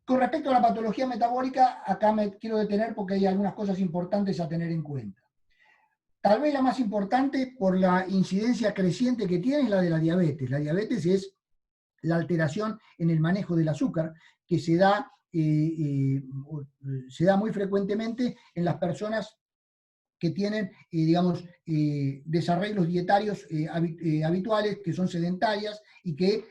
B: Con respecto a la patología metabólica, acá me quiero detener porque hay algunas cosas importantes a tener en cuenta. Tal vez la más importante por la incidencia creciente que tiene es la de la diabetes. La diabetes es la alteración en el manejo del azúcar que se da muy frecuentemente en las personas que tienen, digamos, desarreglos dietarios habituales, que son sedentarias y que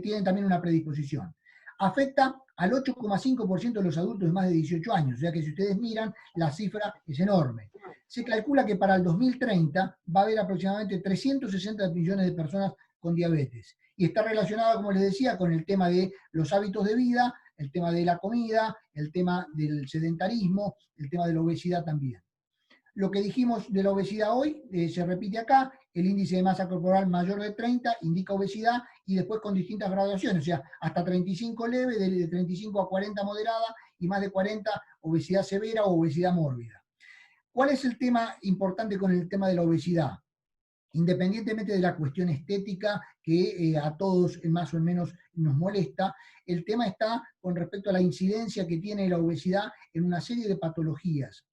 B: tienen también una predisposición. Afecta al 8,5% de los adultos de más de 18 años, o sea que si ustedes miran, la cifra es enorme. Se calcula que para el 2030 va a haber aproximadamente 360 millones de personas con diabetes. Y está relacionada, como les decía, con el tema de los hábitos de vida, el tema de la comida, el tema del sedentarismo, el tema de la obesidad también. Lo que dijimos de la obesidad hoy se repite acá, el índice de masa corporal mayor de 30 indica obesidad y después con distintas graduaciones, o sea, hasta 35 leve, de 35 a 40 moderada y más de 40 obesidad severa o obesidad mórbida. ¿Cuál es el tema importante con el tema de la obesidad? Independientemente de la cuestión estética que a todos más o menos nos molesta, el tema está con respecto a la incidencia que tiene la obesidad en una serie de patologías.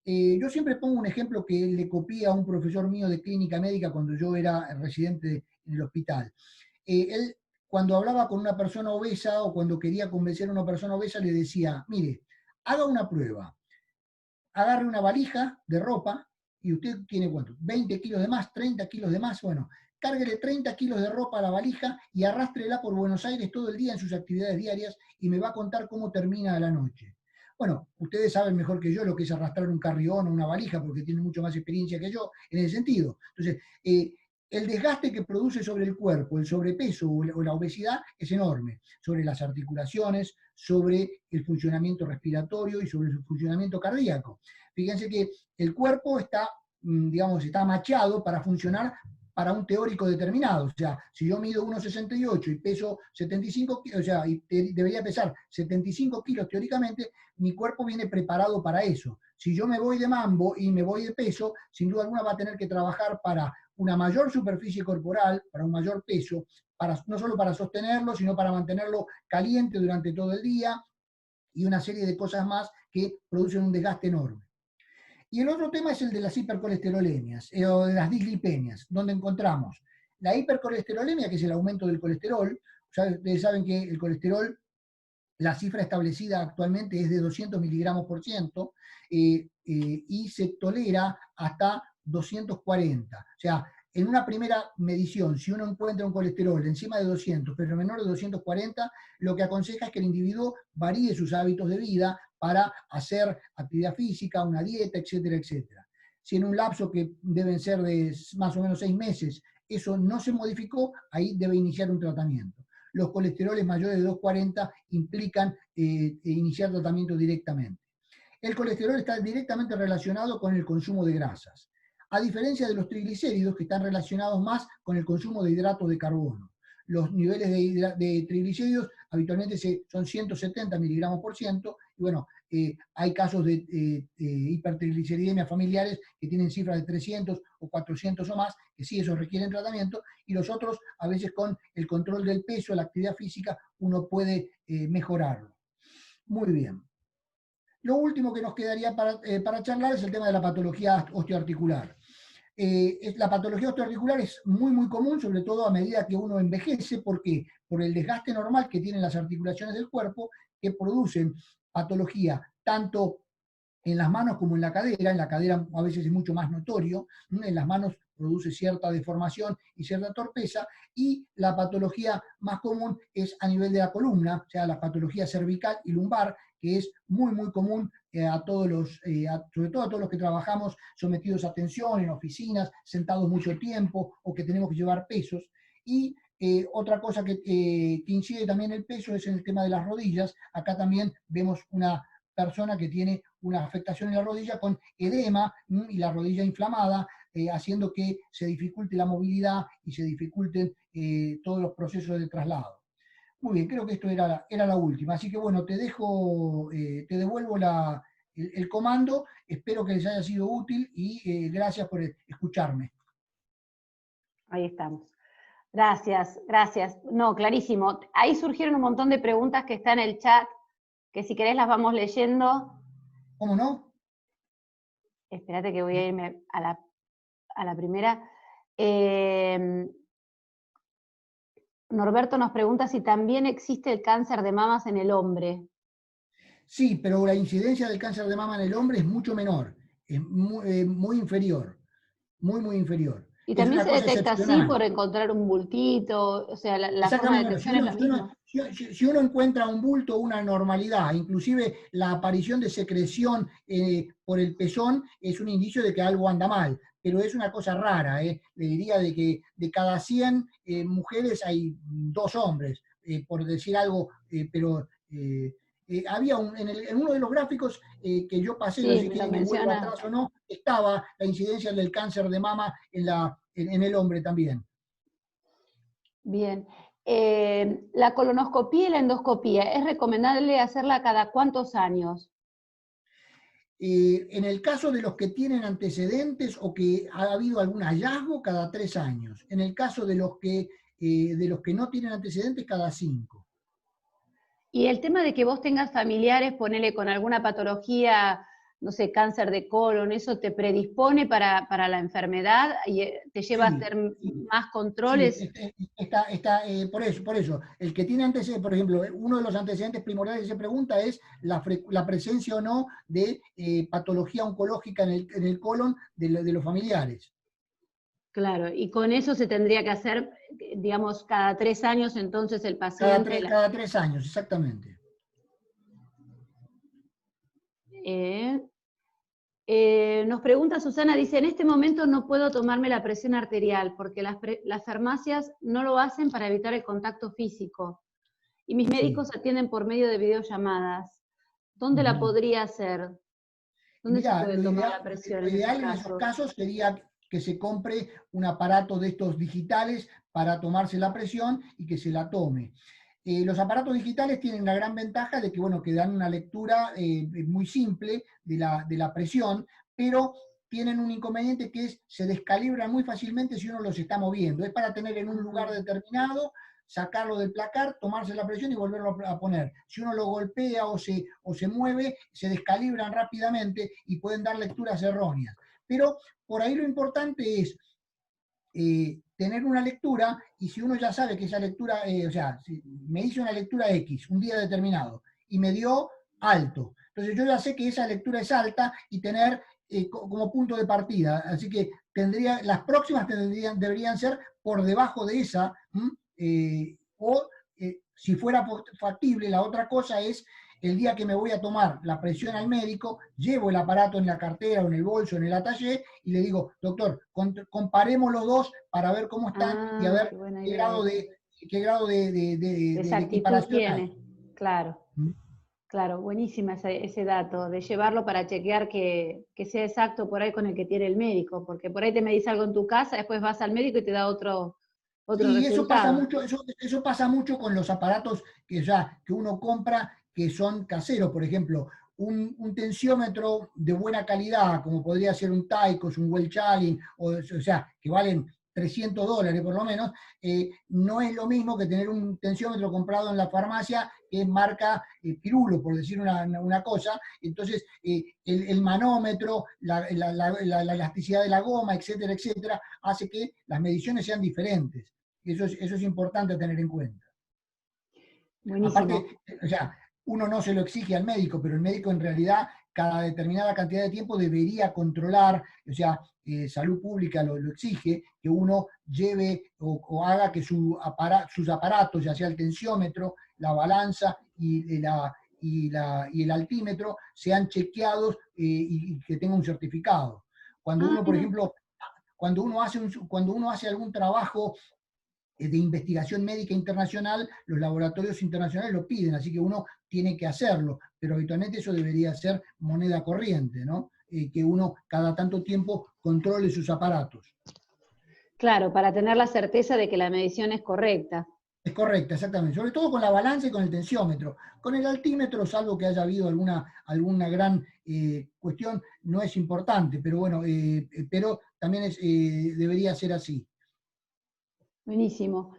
B: Yo siempre pongo un ejemplo que le copié a un profesor mío de clínica médica cuando yo era residente en el hospital. Él, cuando hablaba con una persona obesa o cuando quería convencer a una persona obesa, le decía, mire, haga una prueba, agarre una valija de ropa, y usted tiene, ¿cuánto? 20 kilos de más, 30 kilos de más, bueno, cárguele 30 kilos de ropa a la valija y arrástrela por Buenos Aires todo el día en sus actividades diarias y me va a contar cómo termina la noche. Bueno, ustedes saben mejor que yo lo que es arrastrar un carrión o una valija, porque tienen mucho más experiencia que yo en ese sentido. Entonces, el desgaste que produce sobre el cuerpo, el sobrepeso o la obesidad es enorme, sobre las articulaciones, sobre el funcionamiento respiratorio y sobre el funcionamiento cardíaco. Fíjense que el cuerpo está, digamos, está machado para funcionar para un teórico determinado. O sea, si yo mido 1,68 y peso 75 kilos, o sea, y debería pesar 75 kilos teóricamente, mi cuerpo viene preparado para eso. Si yo me voy de mambo y me voy de peso, sin duda alguna va a tener que trabajar para una mayor superficie corporal, para un mayor peso, no solo para sostenerlo, sino para mantenerlo caliente durante todo el día y una serie de cosas más que producen un desgaste enorme. Y el otro tema es el de las hipercolesterolemias o de las dislipemias, donde encontramos la hipercolesterolemia, que es el aumento del colesterol. Ustedes saben que el colesterol, la cifra establecida actualmente es de 200 miligramos por ciento y se tolera hasta 240. O sea, en una primera medición, si uno encuentra un colesterol encima de 200, pero menor de 240, lo que aconseja es que el individuo varíe sus hábitos de vida para hacer actividad física, una dieta, etcétera, etcétera. Si en un lapso que deben ser de más o menos 6 meses, eso no se modificó, ahí debe iniciar un tratamiento. Los colesteroles mayores de 240 implican iniciar tratamiento directamente. El colesterol está directamente relacionado con el consumo de grasas, a diferencia de los triglicéridos, que están relacionados más con el consumo de hidratos de carbono. Los niveles de triglicéridos habitualmente son 170 miligramos por ciento, y bueno, hay casos de hipertrigliceridemia familiares que tienen cifras de 300 o 400 o más, que sí, esos requieren tratamiento, y los otros, a veces con el control del peso, la actividad física, uno puede mejorarlo. Muy bien. Lo último que nos quedaría para charlar es el tema de la patología osteoarticular. La patología osteoarticular es muy, muy común, sobre todo a medida que uno envejece. ¿Por qué? Por el desgaste normal que tienen las articulaciones del cuerpo, que producen patología tanto en las manos como en la cadera a veces es mucho más notorio, en las manos produce cierta deformación y cierta torpeza, y la patología más común es a nivel de la columna, o sea, la patología cervical y lumbar, que es muy, muy común a todos los, sobre todo a todos los que trabajamos sometidos a tensión en oficinas, sentados mucho tiempo o que tenemos que llevar pesos. Y otra cosa que incide también el peso es en el tema de las rodillas. Acá también vemos una persona que tiene una afectación en la rodilla con edema y la rodilla inflamada, haciendo que se dificulte la movilidad y se dificulten todos los procesos de traslado. Muy bien, creo que esto era la última. Así que bueno, te dejo, te devuelvo el comando. Espero que les haya sido útil y gracias por escucharme.
A: Ahí estamos. Gracias, gracias. No, clarísimo. Ahí surgieron un montón de preguntas que están en el chat, que si querés las vamos leyendo.
B: ¿Cómo no?
A: Espérate que voy a irme a la primera. Norberto nos pregunta si también existe el cáncer de mamas en el hombre.
B: Sí, pero la incidencia del cáncer de mama en el hombre es mucho menor, es muy inferior, muy, muy inferior.
A: Y
B: Es
A: también
B: una
A: se
B: cosa
A: detecta así por
B: excepcional.
A: encontrar un bultito, o sea, la forma de
B: Exactamente,
A: detección es la misma.
B: si uno encuentra un bulto o una anormalidad, inclusive la aparición de secreción por el pezón es un indicio de que algo anda mal, pero es una cosa rara. Le diría de que de cada 100 mujeres hay 2 hombres, por decir algo, pero había en uno de los gráficos que yo pasé, no sé
A: Sí,
B: si
A: me lo
B: quieren que vuelva
A: menciona.
B: atrás o no, estaba la incidencia del cáncer de mama en el hombre también.
A: Bien. La colonoscopía y la endoscopía, ¿es recomendable hacerla cada cuántos años?
B: En el caso de los que tienen antecedentes o que ha habido algún hallazgo, cada 3 años. En el caso de los que no tienen antecedentes, cada 5.
A: Y el tema de que vos tengas familiares, ponele con alguna patología, no sé, cáncer de colon, ¿eso te predispone para la enfermedad y te lleva a
B: Sí,
A: hacer
B: sí,
A: más
B: sí,
A: controles?
B: por eso, el que tiene antecedentes, por ejemplo, uno de los antecedentes primordiales que se pregunta es la presencia o no de patología oncológica en el colon de los familiares.
A: Claro, y con eso se tendría que hacer, digamos, cada 3 años entonces el paciente.
B: Cada 3 años, exactamente.
A: Nos pregunta Susana, dice, en este momento no puedo tomarme la presión arterial porque las farmacias no lo hacen para evitar el contacto físico y mis médicos
B: Sí.
A: atienden por medio de videollamadas. ¿Dónde la podría hacer?
B: Y
A: ¿Dónde se
B: mira,
A: puede tomar la presión
B: lo
A: en esos
B: ideal en esos
A: casos?
B: casos sería que se compre un aparato de estos digitales para tomarse la presión y que se la tome. Los aparatos digitales tienen la gran ventaja de que, bueno, que dan una lectura muy simple de la presión, pero tienen un inconveniente que es se descalibran muy fácilmente si uno los está moviendo. Es para tener en un lugar determinado, sacarlo del placar, tomarse la presión y volverlo a poner. Si uno lo golpea o se mueve, se descalibran rápidamente y pueden dar lecturas erróneas. Pero por ahí lo importante es tener una lectura, y si uno ya sabe que esa lectura, o sea, si me hizo una lectura X un día determinado y me dio alto, entonces yo ya sé que esa lectura es alta y tener como punto de partida, así que las próximas deberían ser por debajo de esa, o si fuera factible, la otra cosa es el día que me voy a tomar la presión al médico, llevo el aparato en la cartera o en el bolso, en el attaché, y le digo, doctor, comparemos los dos para ver cómo están y a ver
A: Qué buena
B: qué
A: idea
B: grado
A: esa.
B: de
A: Exactitud
B: equiparación hay.
A: tiene, claro. Claro, buenísima ese dato, de llevarlo para chequear que sea exacto por ahí con el que tiene el médico, porque por ahí te medís algo en tu casa, después vas al médico y te da otro
B: Sí,
A: resultado.
B: eso pasa mucho con los aparatos que uno compra que son caseros. Por ejemplo, un tensiómetro de buena calidad, como podría ser un Taikos, un Welchalin, o sea, que valen $300 por lo menos, no es lo mismo que tener un tensiómetro comprado en la farmacia que es marca Pirulo, por decir una cosa. Entonces, el manómetro, la elasticidad de la goma, etcétera, etcétera, hace que las mediciones sean diferentes. Eso es importante tener en cuenta.
A: Buenísimo.
B: Aparte, o sea, uno no se lo exige al médico, pero el médico en realidad cada determinada cantidad de tiempo debería controlar, o sea, salud pública lo exige, que uno lleve o haga que sus aparatos, ya sea el tensiómetro, la balanza y el altímetro, sean chequeados y que tenga un certificado. Cuando
A: Ah,
B: uno, por
A: mira.
B: ejemplo, cuando uno hace algún trabajo de investigación médica internacional, los laboratorios internacionales lo piden, así que uno tiene que hacerlo, pero habitualmente eso debería ser moneda corriente, ¿no? Que uno cada tanto tiempo controle sus aparatos.
A: Claro, para tener la certeza de que la medición es correcta.
B: Es correcta, exactamente. Sobre todo con la balanza y con el tensiómetro. Con el altímetro, salvo que haya habido alguna gran cuestión, no es importante, pero bueno, pero también debería ser así.
A: Buenísimo.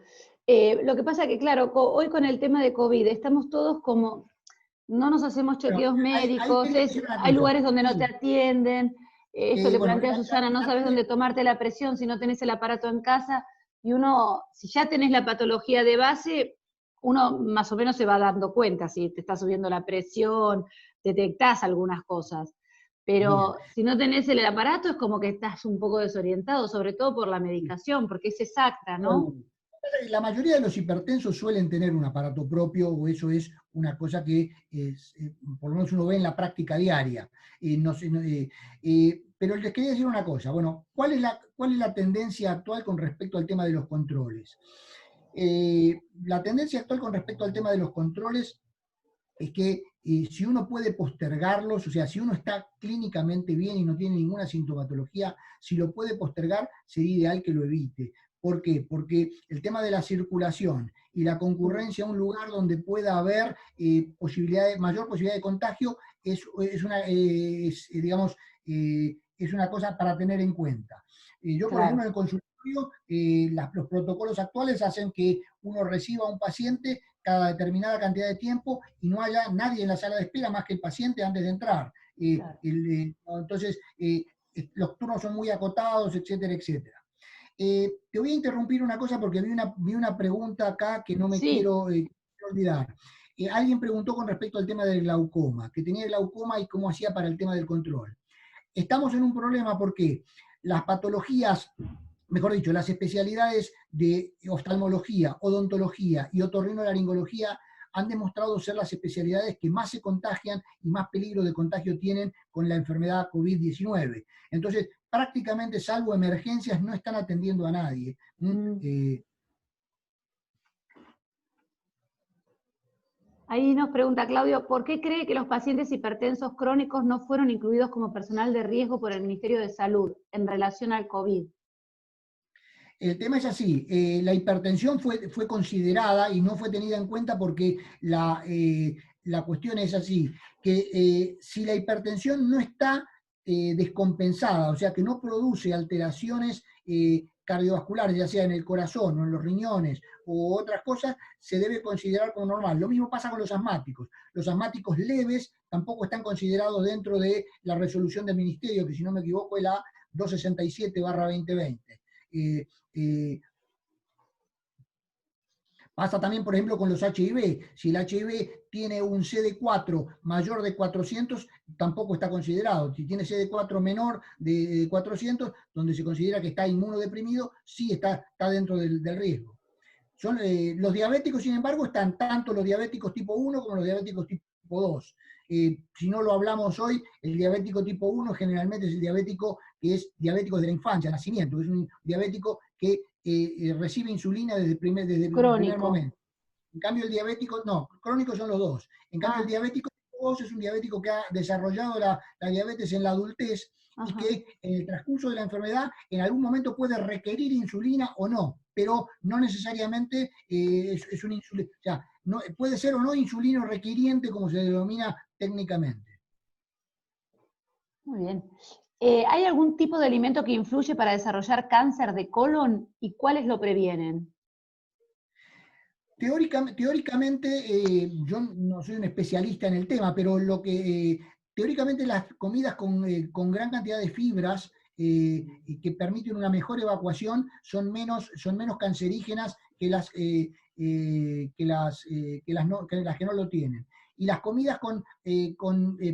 A: Lo que pasa que, claro, hoy con el tema de COVID estamos todos como, no nos hacemos
B: Bueno,
A: chequeos
B: ahí
A: médicos,
B: quería decir una
A: hay
B: cosa.
A: lugares donde no te
B: Sí,
A: atienden, esto que
B: bueno,
A: plantea Susana, no sabes dónde tomarte la presión si no tenés el aparato en casa, y uno, si ya tenés la patología de base, uno más o menos se va dando cuenta si te está subiendo la presión, detectás algunas cosas.
B: bien.
A: Pero si no tenés el aparato es como que estás un poco desorientado, sobre todo por la medicación, porque es exacta, ¿no?
B: La mayoría de los hipertensos suelen tener un aparato propio, o eso es una cosa que por lo menos uno ve en la práctica diaria. Pero les quería decir una cosa, bueno, ¿cuál es la tendencia actual con respecto al tema de los controles? La tendencia actual con respecto al tema de los controles es que si uno puede postergarlos, o sea, si uno está clínicamente bien y no tiene ninguna sintomatología, si lo puede postergar, sería ideal que lo evite. ¿Por qué? Porque el tema de la circulación y la concurrencia a un lugar donde pueda haber mayor posibilidad de contagio digamos, es una cosa para tener en cuenta. Yo, por ejemplo,
A: Claro.
B: en el consultorio, los protocolos actuales hacen que uno reciba a un paciente cada determinada cantidad de tiempo y no haya nadie en la sala de espera más que el paciente antes de entrar.
A: Claro.
B: Entonces, los turnos son muy acotados, etcétera, etcétera. Te voy a interrumpir una cosa porque vi una pregunta acá que no me
A: Sí,
B: quiero olvidar. Alguien preguntó con respecto al tema del glaucoma, que tenía glaucoma y cómo hacía para el tema del control. Estamos en un problema porque las patologías, mejor dicho, las especialidades de oftalmología, odontología y otorrinolaringología han demostrado ser las especialidades que más se contagian y más peligro de contagio tienen con la enfermedad COVID-19. Entonces, prácticamente, salvo emergencias, no están atendiendo a nadie.
A: ahí nos pregunta Claudio, ¿por qué cree que los pacientes hipertensos crónicos no fueron incluidos como personal de riesgo por el Ministerio de Salud en relación al COVID?
B: El tema es así, la hipertensión fue considerada y no fue tenida en cuenta porque la cuestión es así, que si la hipertensión no está descompensada, o sea que no produce alteraciones cardiovasculares, ya sea en el corazón o en los riñones u otras cosas, se debe considerar como normal. Lo mismo pasa con los asmáticos. Los asmáticos leves tampoco están considerados dentro de la resolución del ministerio, que si no me equivoco es la 267/2020. Eh, Pasa también, por ejemplo, con los HIV. Si el HIV tiene un CD4 mayor de 400, tampoco está considerado. Si tiene CD4 menor de 400, donde se considera que está inmunodeprimido, sí está dentro del riesgo. Los diabéticos, sin embargo, están tanto los diabéticos tipo 1 como los diabéticos tipo 2. Si no lo hablamos hoy, el diabético tipo 1 generalmente es el diabético que es diabético de la infancia, nacimiento, es un diabético que recibe insulina desde el primer
A: Crónico.
B: momento. En cambio, el diabético, no, crónicos son los dos. En cambio, el
A: Ah,
B: diabético tipo 2 es un diabético que ha desarrollado la diabetes en la adultez y
A: ajá.
B: que en el transcurso de la enfermedad en algún momento puede requerir insulina o no, pero no necesariamente es una insulina, o sea, no, puede ser o no insulino requiriente, como se denomina técnicamente.
A: Muy bien. ¿Hay algún tipo de alimento que influye para desarrollar cáncer de colon y cuáles lo previenen?
B: Teóricamente, yo no soy un especialista en el tema, pero teóricamente las comidas con gran cantidad de fibras y que permiten una mejor evacuación son menos cancerígenas las que no lo tienen. Y las comidas con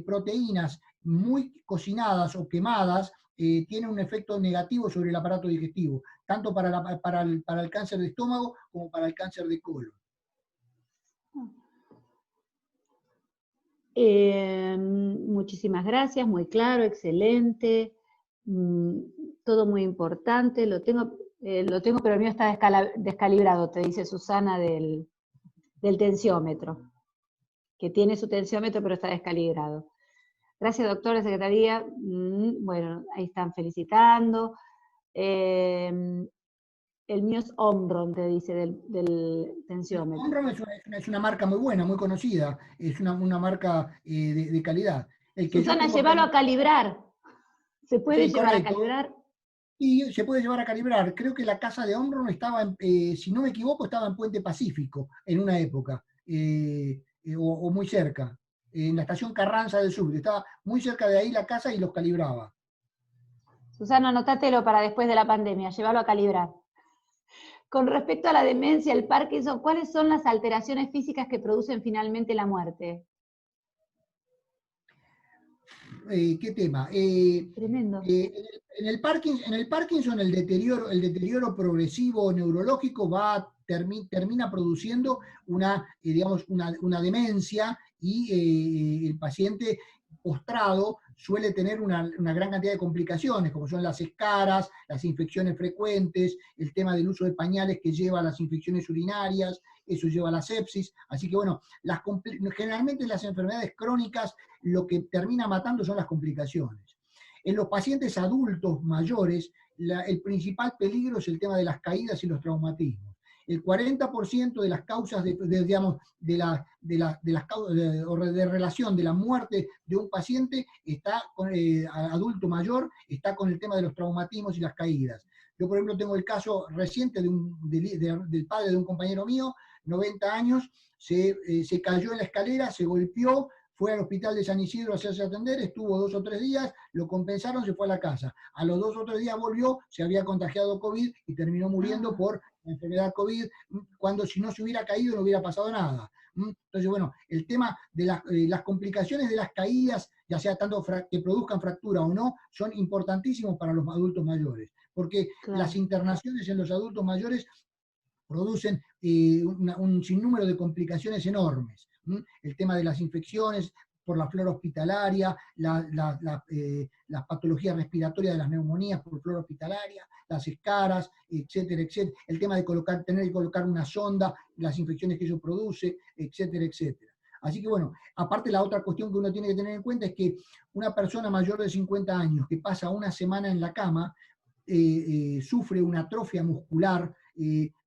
B: proteínas muy cocinadas o quemadas tienen un efecto negativo sobre el aparato digestivo, tanto para el cáncer de estómago como para el cáncer de colon.
A: Muchísimas gracias, muy claro, excelente, todo muy importante, lo tengo, pero el mío está descalibrado, te dice Susana del tensiómetro, que tiene su tensiómetro pero está descalibrado. Gracias, doctora, secretaría. Bueno, ahí están felicitando. El mío es Omron, te dice, del tensiómetro.
B: Omron es una marca muy buena, muy conocida, es una marca de calidad.
A: Susana, llévalo a calibrar. ¿Se puede llevar a calibrar?
B: Sí, se puede llevar a calibrar. Creo que la casa de Omron estaba, si no me equivoco, estaba en Puente Pacífico en una época, o muy cerca, en la estación Carranza del Sur. Estaba muy cerca de ahí la casa y los calibraba.
A: Susana, anótatelo para después de la pandemia, llévalo a calibrar. Con respecto a la demencia, el Parkinson, ¿cuáles son las alteraciones físicas que producen finalmente la muerte?
B: ¿Qué tema?
A: Tremendo.
B: En el Parkinson el deterioro progresivo neurológico termina produciendo digamos, una demencia, y el paciente postrado suele tener una gran cantidad de complicaciones, como son las escaras, las infecciones frecuentes, el tema del uso de pañales que lleva a las infecciones urinarias, eso lleva a la sepsis. Así que bueno, generalmente las enfermedades crónicas lo que termina matando son las complicaciones. En los pacientes adultos mayores, el principal peligro es el tema de las caídas y los traumatismos. El 40% de las causas de relación de la muerte de un paciente adulto mayor está con el tema de los traumatismos y las caídas. Yo, por ejemplo, tengo el caso reciente del padre de un compañero mío, 90 años, se cayó en la escalera, se golpeó, fue al hospital de San Isidro a hacerse atender, estuvo 2 o 3 días, lo compensaron, se fue a la casa. A los 2 o 3 días volvió, se había contagiado COVID y terminó muriendo por la enfermedad COVID, cuando si no se hubiera caído no hubiera pasado nada. Entonces, bueno, el tema de las complicaciones de las caídas, ya sea tanto que produzcan fractura o no, son importantísimos para los adultos mayores, porque las internaciones en los adultos mayores producen un sinnúmero de complicaciones enormes. El tema de las infecciones por la flora hospitalaria, las patologías respiratorias de las neumonías por flora hospitalaria, las escaras, etcétera, etcétera. El tema de tener que colocar una sonda, las infecciones que eso produce, etcétera, etcétera. Así que bueno, aparte la otra cuestión que uno tiene que tener en cuenta es que una persona mayor de 50 años que pasa una semana en la cama, sufre una atrofia muscular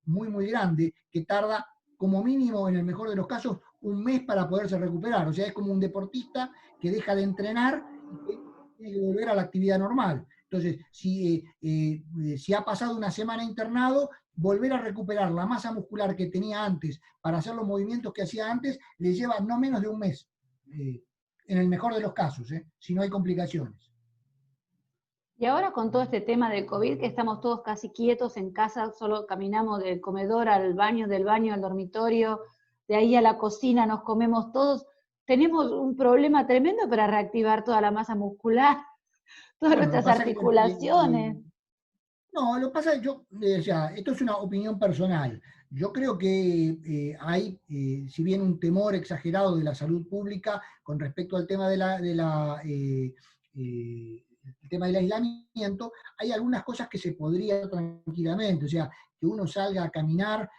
B: muy, muy grande, que tarda como mínimo, en el mejor de los casos, 1 mes para poderse recuperar. O sea, es como un deportista que deja de entrenar y que tiene que volver a la actividad normal. Entonces, si ha pasado una semana internado, volver a recuperar la masa muscular que tenía antes para hacer los movimientos que hacía antes, le lleva no menos de 1 mes, en el mejor de los casos, si no hay complicaciones.
A: Y ahora con todo este tema del COVID, que estamos todos casi quietos en casa, solo caminamos del comedor al baño, del baño al dormitorio, de ahí a la cocina, nos comemos todos, tenemos un problema tremendo para reactivar toda la masa muscular, todas nuestras articulaciones.
B: No, lo que pasa es que esto es una opinión personal. Yo creo que hay, si bien un temor exagerado de la salud pública con respecto al tema el tema del aislamiento, hay algunas cosas que se podría tranquilamente, o sea, que uno salga a caminar,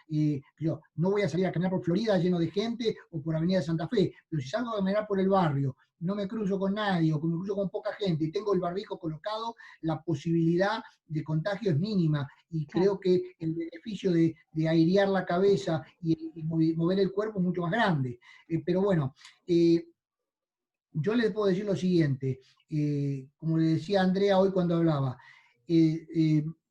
B: yo no voy a salir a caminar por Florida lleno de gente o por Avenida Santa Fe, pero si salgo a caminar por el barrio, no me cruzo con nadie o me cruzo con poca gente y tengo el barbijo colocado, la posibilidad de contagio es mínima, y creo que el beneficio de airear la cabeza y mover el cuerpo es mucho más grande. Pero bueno, yo les puedo decir lo siguiente, como le decía Andrea hoy cuando hablaba,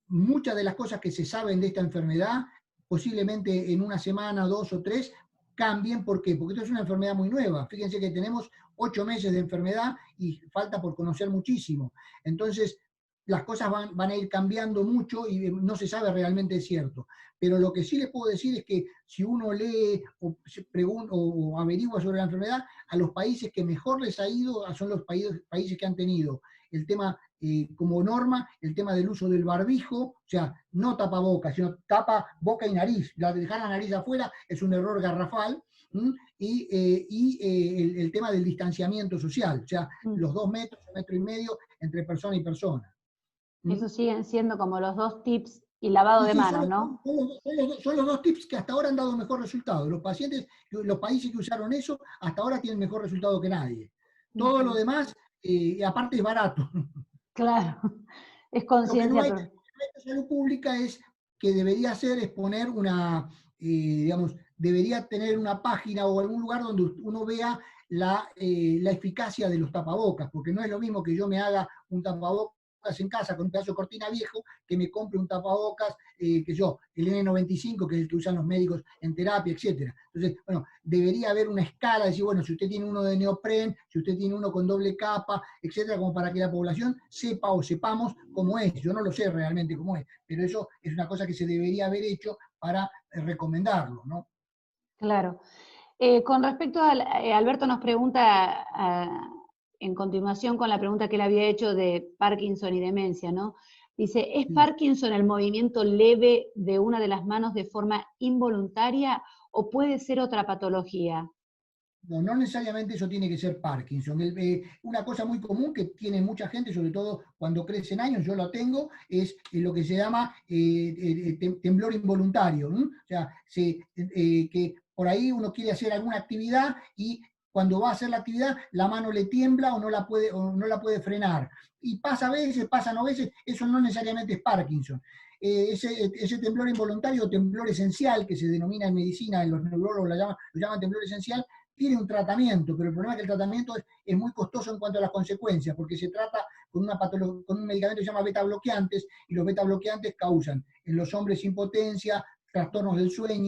B: muchas de las cosas que se saben de esta enfermedad, posiblemente en una semana, 2 o 3, cambien. ¿Por qué? Porque esto es una enfermedad muy nueva. Fíjense que tenemos 8 meses de enfermedad y falta por conocer muchísimo. Entonces, las cosas van a ir cambiando mucho y no se sabe realmente es cierto. Pero lo que sí les puedo decir es que si uno lee o pregunta o averigua sobre la enfermedad, a los países que mejor les ha ido son los países que han tenido el tema como norma, el tema del uso del barbijo, o sea, no tapabocas, sino tapa boca y nariz. Dejar la nariz afuera es un error garrafal. Y el tema del distanciamiento social, o sea, los 2 metros, 1,5 metros entre persona y persona.
A: Esos siguen siendo como los 2 tips y lavado de manos, ¿no?
B: Son los 2 tips que hasta ahora han dado mejor resultado. Los países que usaron eso, hasta ahora tienen mejor resultado que nadie. Todo lo demás, aparte es barato.
A: Claro, es
B: Lo que
A: conciencia.
B: no hay en salud pública es que debería hacer es poner digamos, debería tener una página o algún lugar donde uno vea la eficacia de los tapabocas, porque no es lo mismo que yo me haga un tapabocas en casa con un pedazo de cortina viejo, que me compre un tapabocas, el N95, que es el que usan los médicos en terapia, etc. Entonces, bueno, debería haber una escala, decir, bueno, si usted tiene uno de neopren, si usted tiene uno con doble capa, etcétera, como para que la población sepa o sepamos cómo es. Yo no lo sé realmente cómo es, pero eso es una cosa que se debería haber hecho para recomendarlo, ¿no?
A: Claro. Con respecto a, Alberto nos pregunta en continuación con la pregunta que él había hecho de Parkinson y demencia, ¿no? Dice, ¿es Parkinson el movimiento leve de una de las manos de forma involuntaria o puede ser otra patología?
B: No necesariamente eso tiene que ser Parkinson. Una cosa muy común que tiene mucha gente, sobre todo cuando crecen años, yo lo tengo, es lo que se llama temblor involuntario. O sea, que por ahí uno quiere hacer alguna actividad y cuando va a hacer la actividad, la mano le tiembla o no la puede frenar. Y pasa a veces, pasa no veces, eso no necesariamente es Parkinson. Ese temblor involuntario o temblor esencial, que se denomina en medicina, en los neurólogos lo llaman temblor esencial, tiene un tratamiento, pero el problema es que el tratamiento es muy costoso en cuanto a las consecuencias, porque se trata con un medicamento que se llama beta bloqueantes, y los beta bloqueantes causan en los hombres impotencia, trastornos del sueño,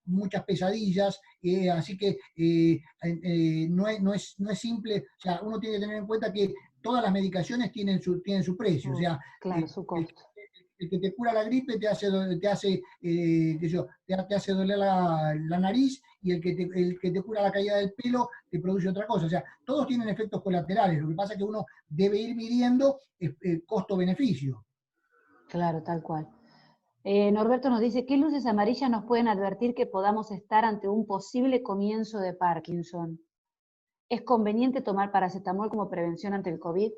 B: muchas pesadillas, así que no es simple, o sea, uno tiene que tener en cuenta que todas las medicaciones tienen su precio, o sea,
A: claro, su costo.
B: El que te cura la gripe te hace doler la nariz, y el que te cura la caída del pelo te produce otra cosa. O sea, todos tienen efectos colaterales. Lo que pasa es que uno debe ir midiendo costo-beneficio.
A: Claro, tal cual. Norberto nos dice, ¿qué luces amarillas nos pueden advertir que podamos estar ante un posible comienzo de Parkinson? ¿Es conveniente tomar paracetamol como prevención ante el COVID?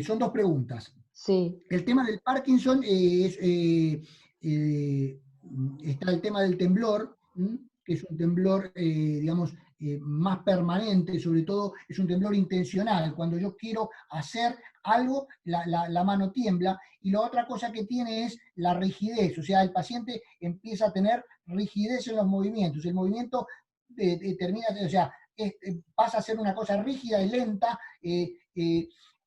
B: Son 2 preguntas.
A: Sí.
B: El tema del Parkinson está el tema del temblor, que es un temblor, digamos, más permanente, sobre todo es un temblor intencional. Cuando yo quiero hacer algo, la mano tiembla, y la otra cosa que tiene es la rigidez, o sea, el paciente empieza a tener rigidez en los movimientos, el movimiento termina, o sea, pasa a ser una cosa rígida y lenta,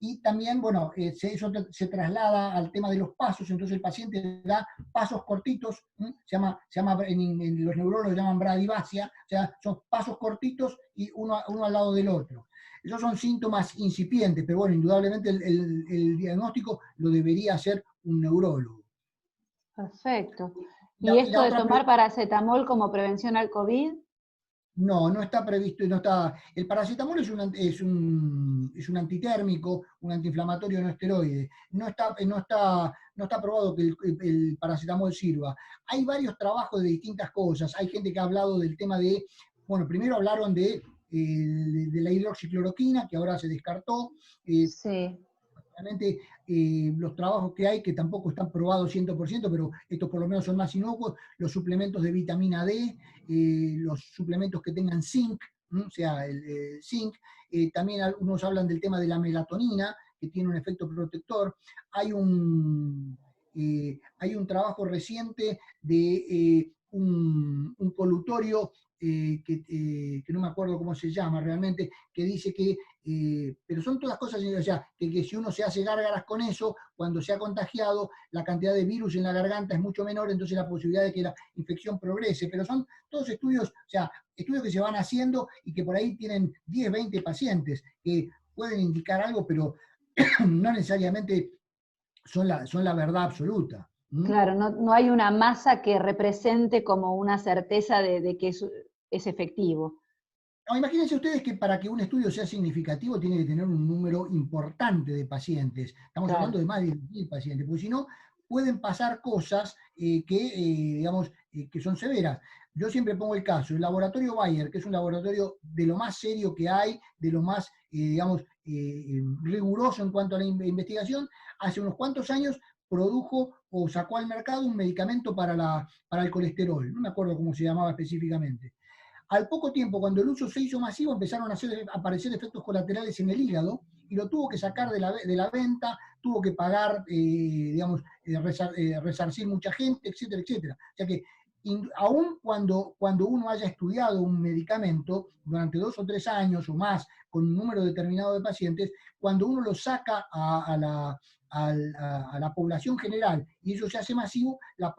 B: y también, bueno, eso se traslada al tema de los pasos, entonces el paciente da pasos cortitos, se llama en los neurólogos llaman bradivasia, o sea, son pasos cortitos y uno al lado del otro. Esos son síntomas incipientes, pero bueno, indudablemente el diagnóstico lo debería hacer un neurólogo.
A: Perfecto. ¿Y esto de tomar paracetamol como prevención al COVID?
B: No está previsto, no está. El paracetamol es un antitérmico, un antiinflamatorio no esteroide. No está probado que el paracetamol sirva. Hay varios trabajos de distintas cosas. Hay gente que ha hablado del tema bueno, primero hablaron de la hidroxicloroquina, que ahora se descartó.
A: Sí.
B: Realmente los trabajos que hay, que tampoco están probados 100%, pero estos por lo menos son más inocuos, los suplementos de vitamina D, los suplementos que tengan zinc, o sea, el zinc, también algunos hablan del tema de la melatonina, que tiene un efecto protector. Hay un trabajo reciente de un colutorio que no me acuerdo cómo se llama realmente, que dice que, pero son todas cosas, o sea, que si uno se hace gárgaras con eso, cuando se ha contagiado, la cantidad de virus en la garganta es mucho menor, entonces la posibilidad de que la infección progrese, pero son todos estudios, o sea, estudios que se van haciendo y que por ahí tienen 10, 20 pacientes, que pueden indicar algo, pero no necesariamente son la verdad absoluta.
A: Claro, no hay una masa que represente como una certeza de que es efectivo.
B: No, imagínense ustedes que para que un estudio sea significativo tiene que tener un número importante de pacientes. Estamos
A: Claro.
B: hablando de más de 10.000 pacientes, porque si no, pueden pasar cosas digamos, que son severas. Yo siempre pongo el caso, el laboratorio Bayer, que es un laboratorio de lo más serio que hay, de lo más, digamos, riguroso en cuanto a la investigación, hace unos cuantos años produjo o sacó al mercado un medicamento para el colesterol, no me acuerdo cómo se llamaba específicamente. Al poco tiempo, cuando el uso se hizo masivo, empezaron a aparecer efectos colaterales en el hígado y lo tuvo que sacar de la venta, tuvo que pagar, digamos, resarcir mucha gente, etcétera, etcétera. O sea que aun cuando uno haya estudiado un medicamento durante 2 o 3 años o más con un número determinado de pacientes, cuando uno lo saca a la población general y eso se hace masivo, la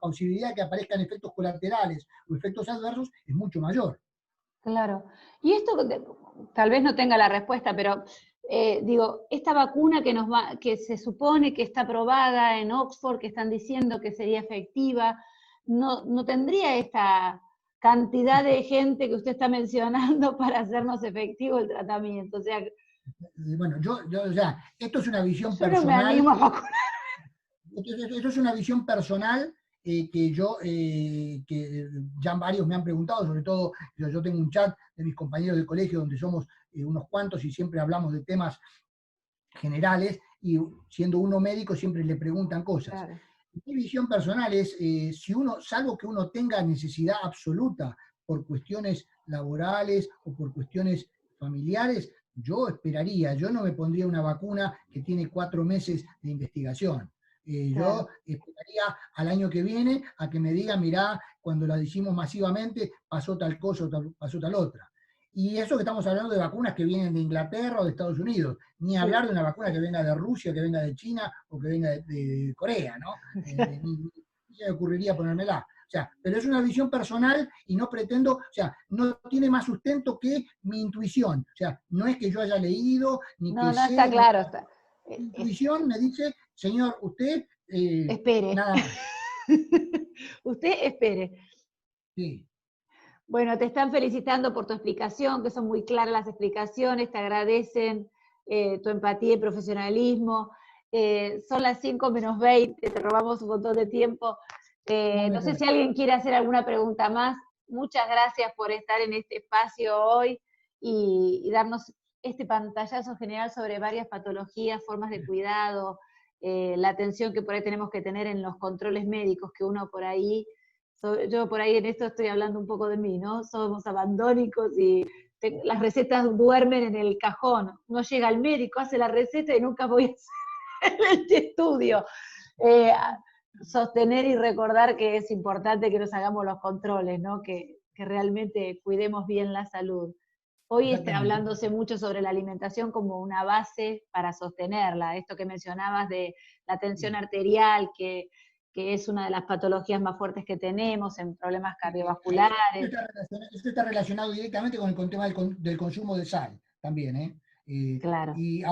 B: posibilidad de que aparezcan efectos colaterales o efectos adversos es mucho mayor.
A: Claro. Y esto tal vez no tenga la respuesta, pero digo, esta vacuna que se supone que está aprobada en Oxford, que están diciendo que sería efectiva, no tendría esta cantidad de gente que usted está mencionando para hacernos efectivo el tratamiento. O sea,
B: bueno, o sea, esto es una visión
A: yo
B: personal.
A: No me animo a vacunar.
B: Esto es una visión personal que ya varios me han preguntado, sobre todo yo tengo un chat de mis compañeros de colegio donde somos unos cuantos y siempre hablamos de temas generales y siendo uno médico siempre le preguntan cosas. Claro. Mi visión personal es, salvo que uno tenga necesidad absoluta por cuestiones laborales o por cuestiones familiares, yo esperaría, yo no me pondría una vacuna que tiene 4 meses de investigación. Claro. Yo esperaría al año que viene a que me diga, mirá, cuando la hicimos masivamente pasó tal cosa o pasó tal otra. Y eso que estamos hablando de vacunas que vienen de Inglaterra o de Estados Unidos, ni hablar de una vacuna que venga de Rusia, que venga de China o que venga de Corea, ¿no? Ni me ocurriría ponérmela. O sea, pero es una visión personal y no pretendo, o sea, no tiene más sustento que mi intuición. O sea, no es que yo haya leído, ni que sé.
A: No, está claro. Está.
B: Mi intuición me dice, señor, usted...
A: espere.
B: Nada más.
A: Usted espere.
B: Sí.
A: Bueno, te están felicitando por tu explicación, que son muy claras las explicaciones, te agradecen tu empatía y profesionalismo. Son las 5 menos 20, te robamos un montón de tiempo. No sé si alguien quiere hacer alguna pregunta más. Muchas gracias por estar en este espacio hoy y darnos este pantallazo general sobre varias patologías, formas de cuidado, la atención que por ahí tenemos que tener en los controles médicos que uno por ahí... Yo por ahí en esto estoy hablando un poco de mí, ¿no? Somos abandónicos y las recetas duermen en el cajón. Uno llega al médico, hace la receta y nunca voy a hacer este estudio. Sostener y recordar que es importante que nos hagamos los controles, ¿no? Que realmente cuidemos bien la salud. Hoy está hablándose mucho sobre la alimentación como una base para sostenerla. Esto que mencionabas de la tensión arterial, que es una de las patologías más fuertes que tenemos en problemas cardiovasculares.
B: Esto está relacionado directamente con el tema del consumo de sal, también, ¿eh?
A: Claro.
B: Y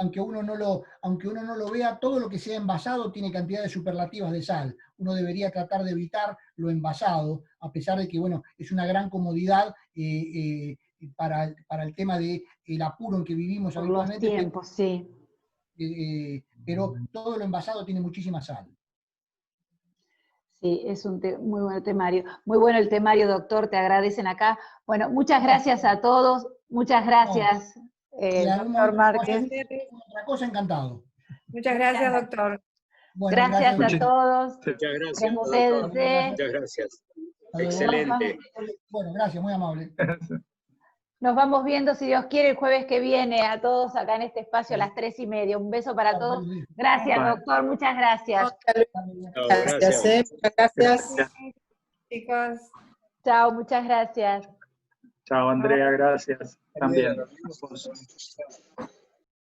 B: aunque uno no lo vea, todo lo que sea envasado tiene cantidades superlativas de sal. Uno debería tratar de evitar lo envasado, a pesar de que, bueno, es una gran comodidad para el tema del apuro en que vivimos
A: por
B: habitualmente.
A: Los tiempos, sí.
B: Pero todo lo envasado tiene muchísima sal.
A: Sí, es un muy buen temario. Muy bueno el temario, doctor, te agradecen acá. Bueno, muchas gracias a todos. Muchas gracias, doctor Márquez.
B: Otra cosa, encantado.
D: Muchas gracias, doctor.
B: Bueno,
A: gracias a todos.
E: Muchas gracias, doctor. Muchas gracias. Excelente.
B: Bueno, gracias, muy amable.
A: Nos vamos viendo, si Dios quiere, el jueves que viene a todos acá en este espacio a las 3:30. Un beso para todos. Gracias, doctor. Muchas gracias.
C: Gracias. Muchas gracias.
D: Chicos.
A: Chao, muchas gracias.
F: Chao, Andrea, gracias. También.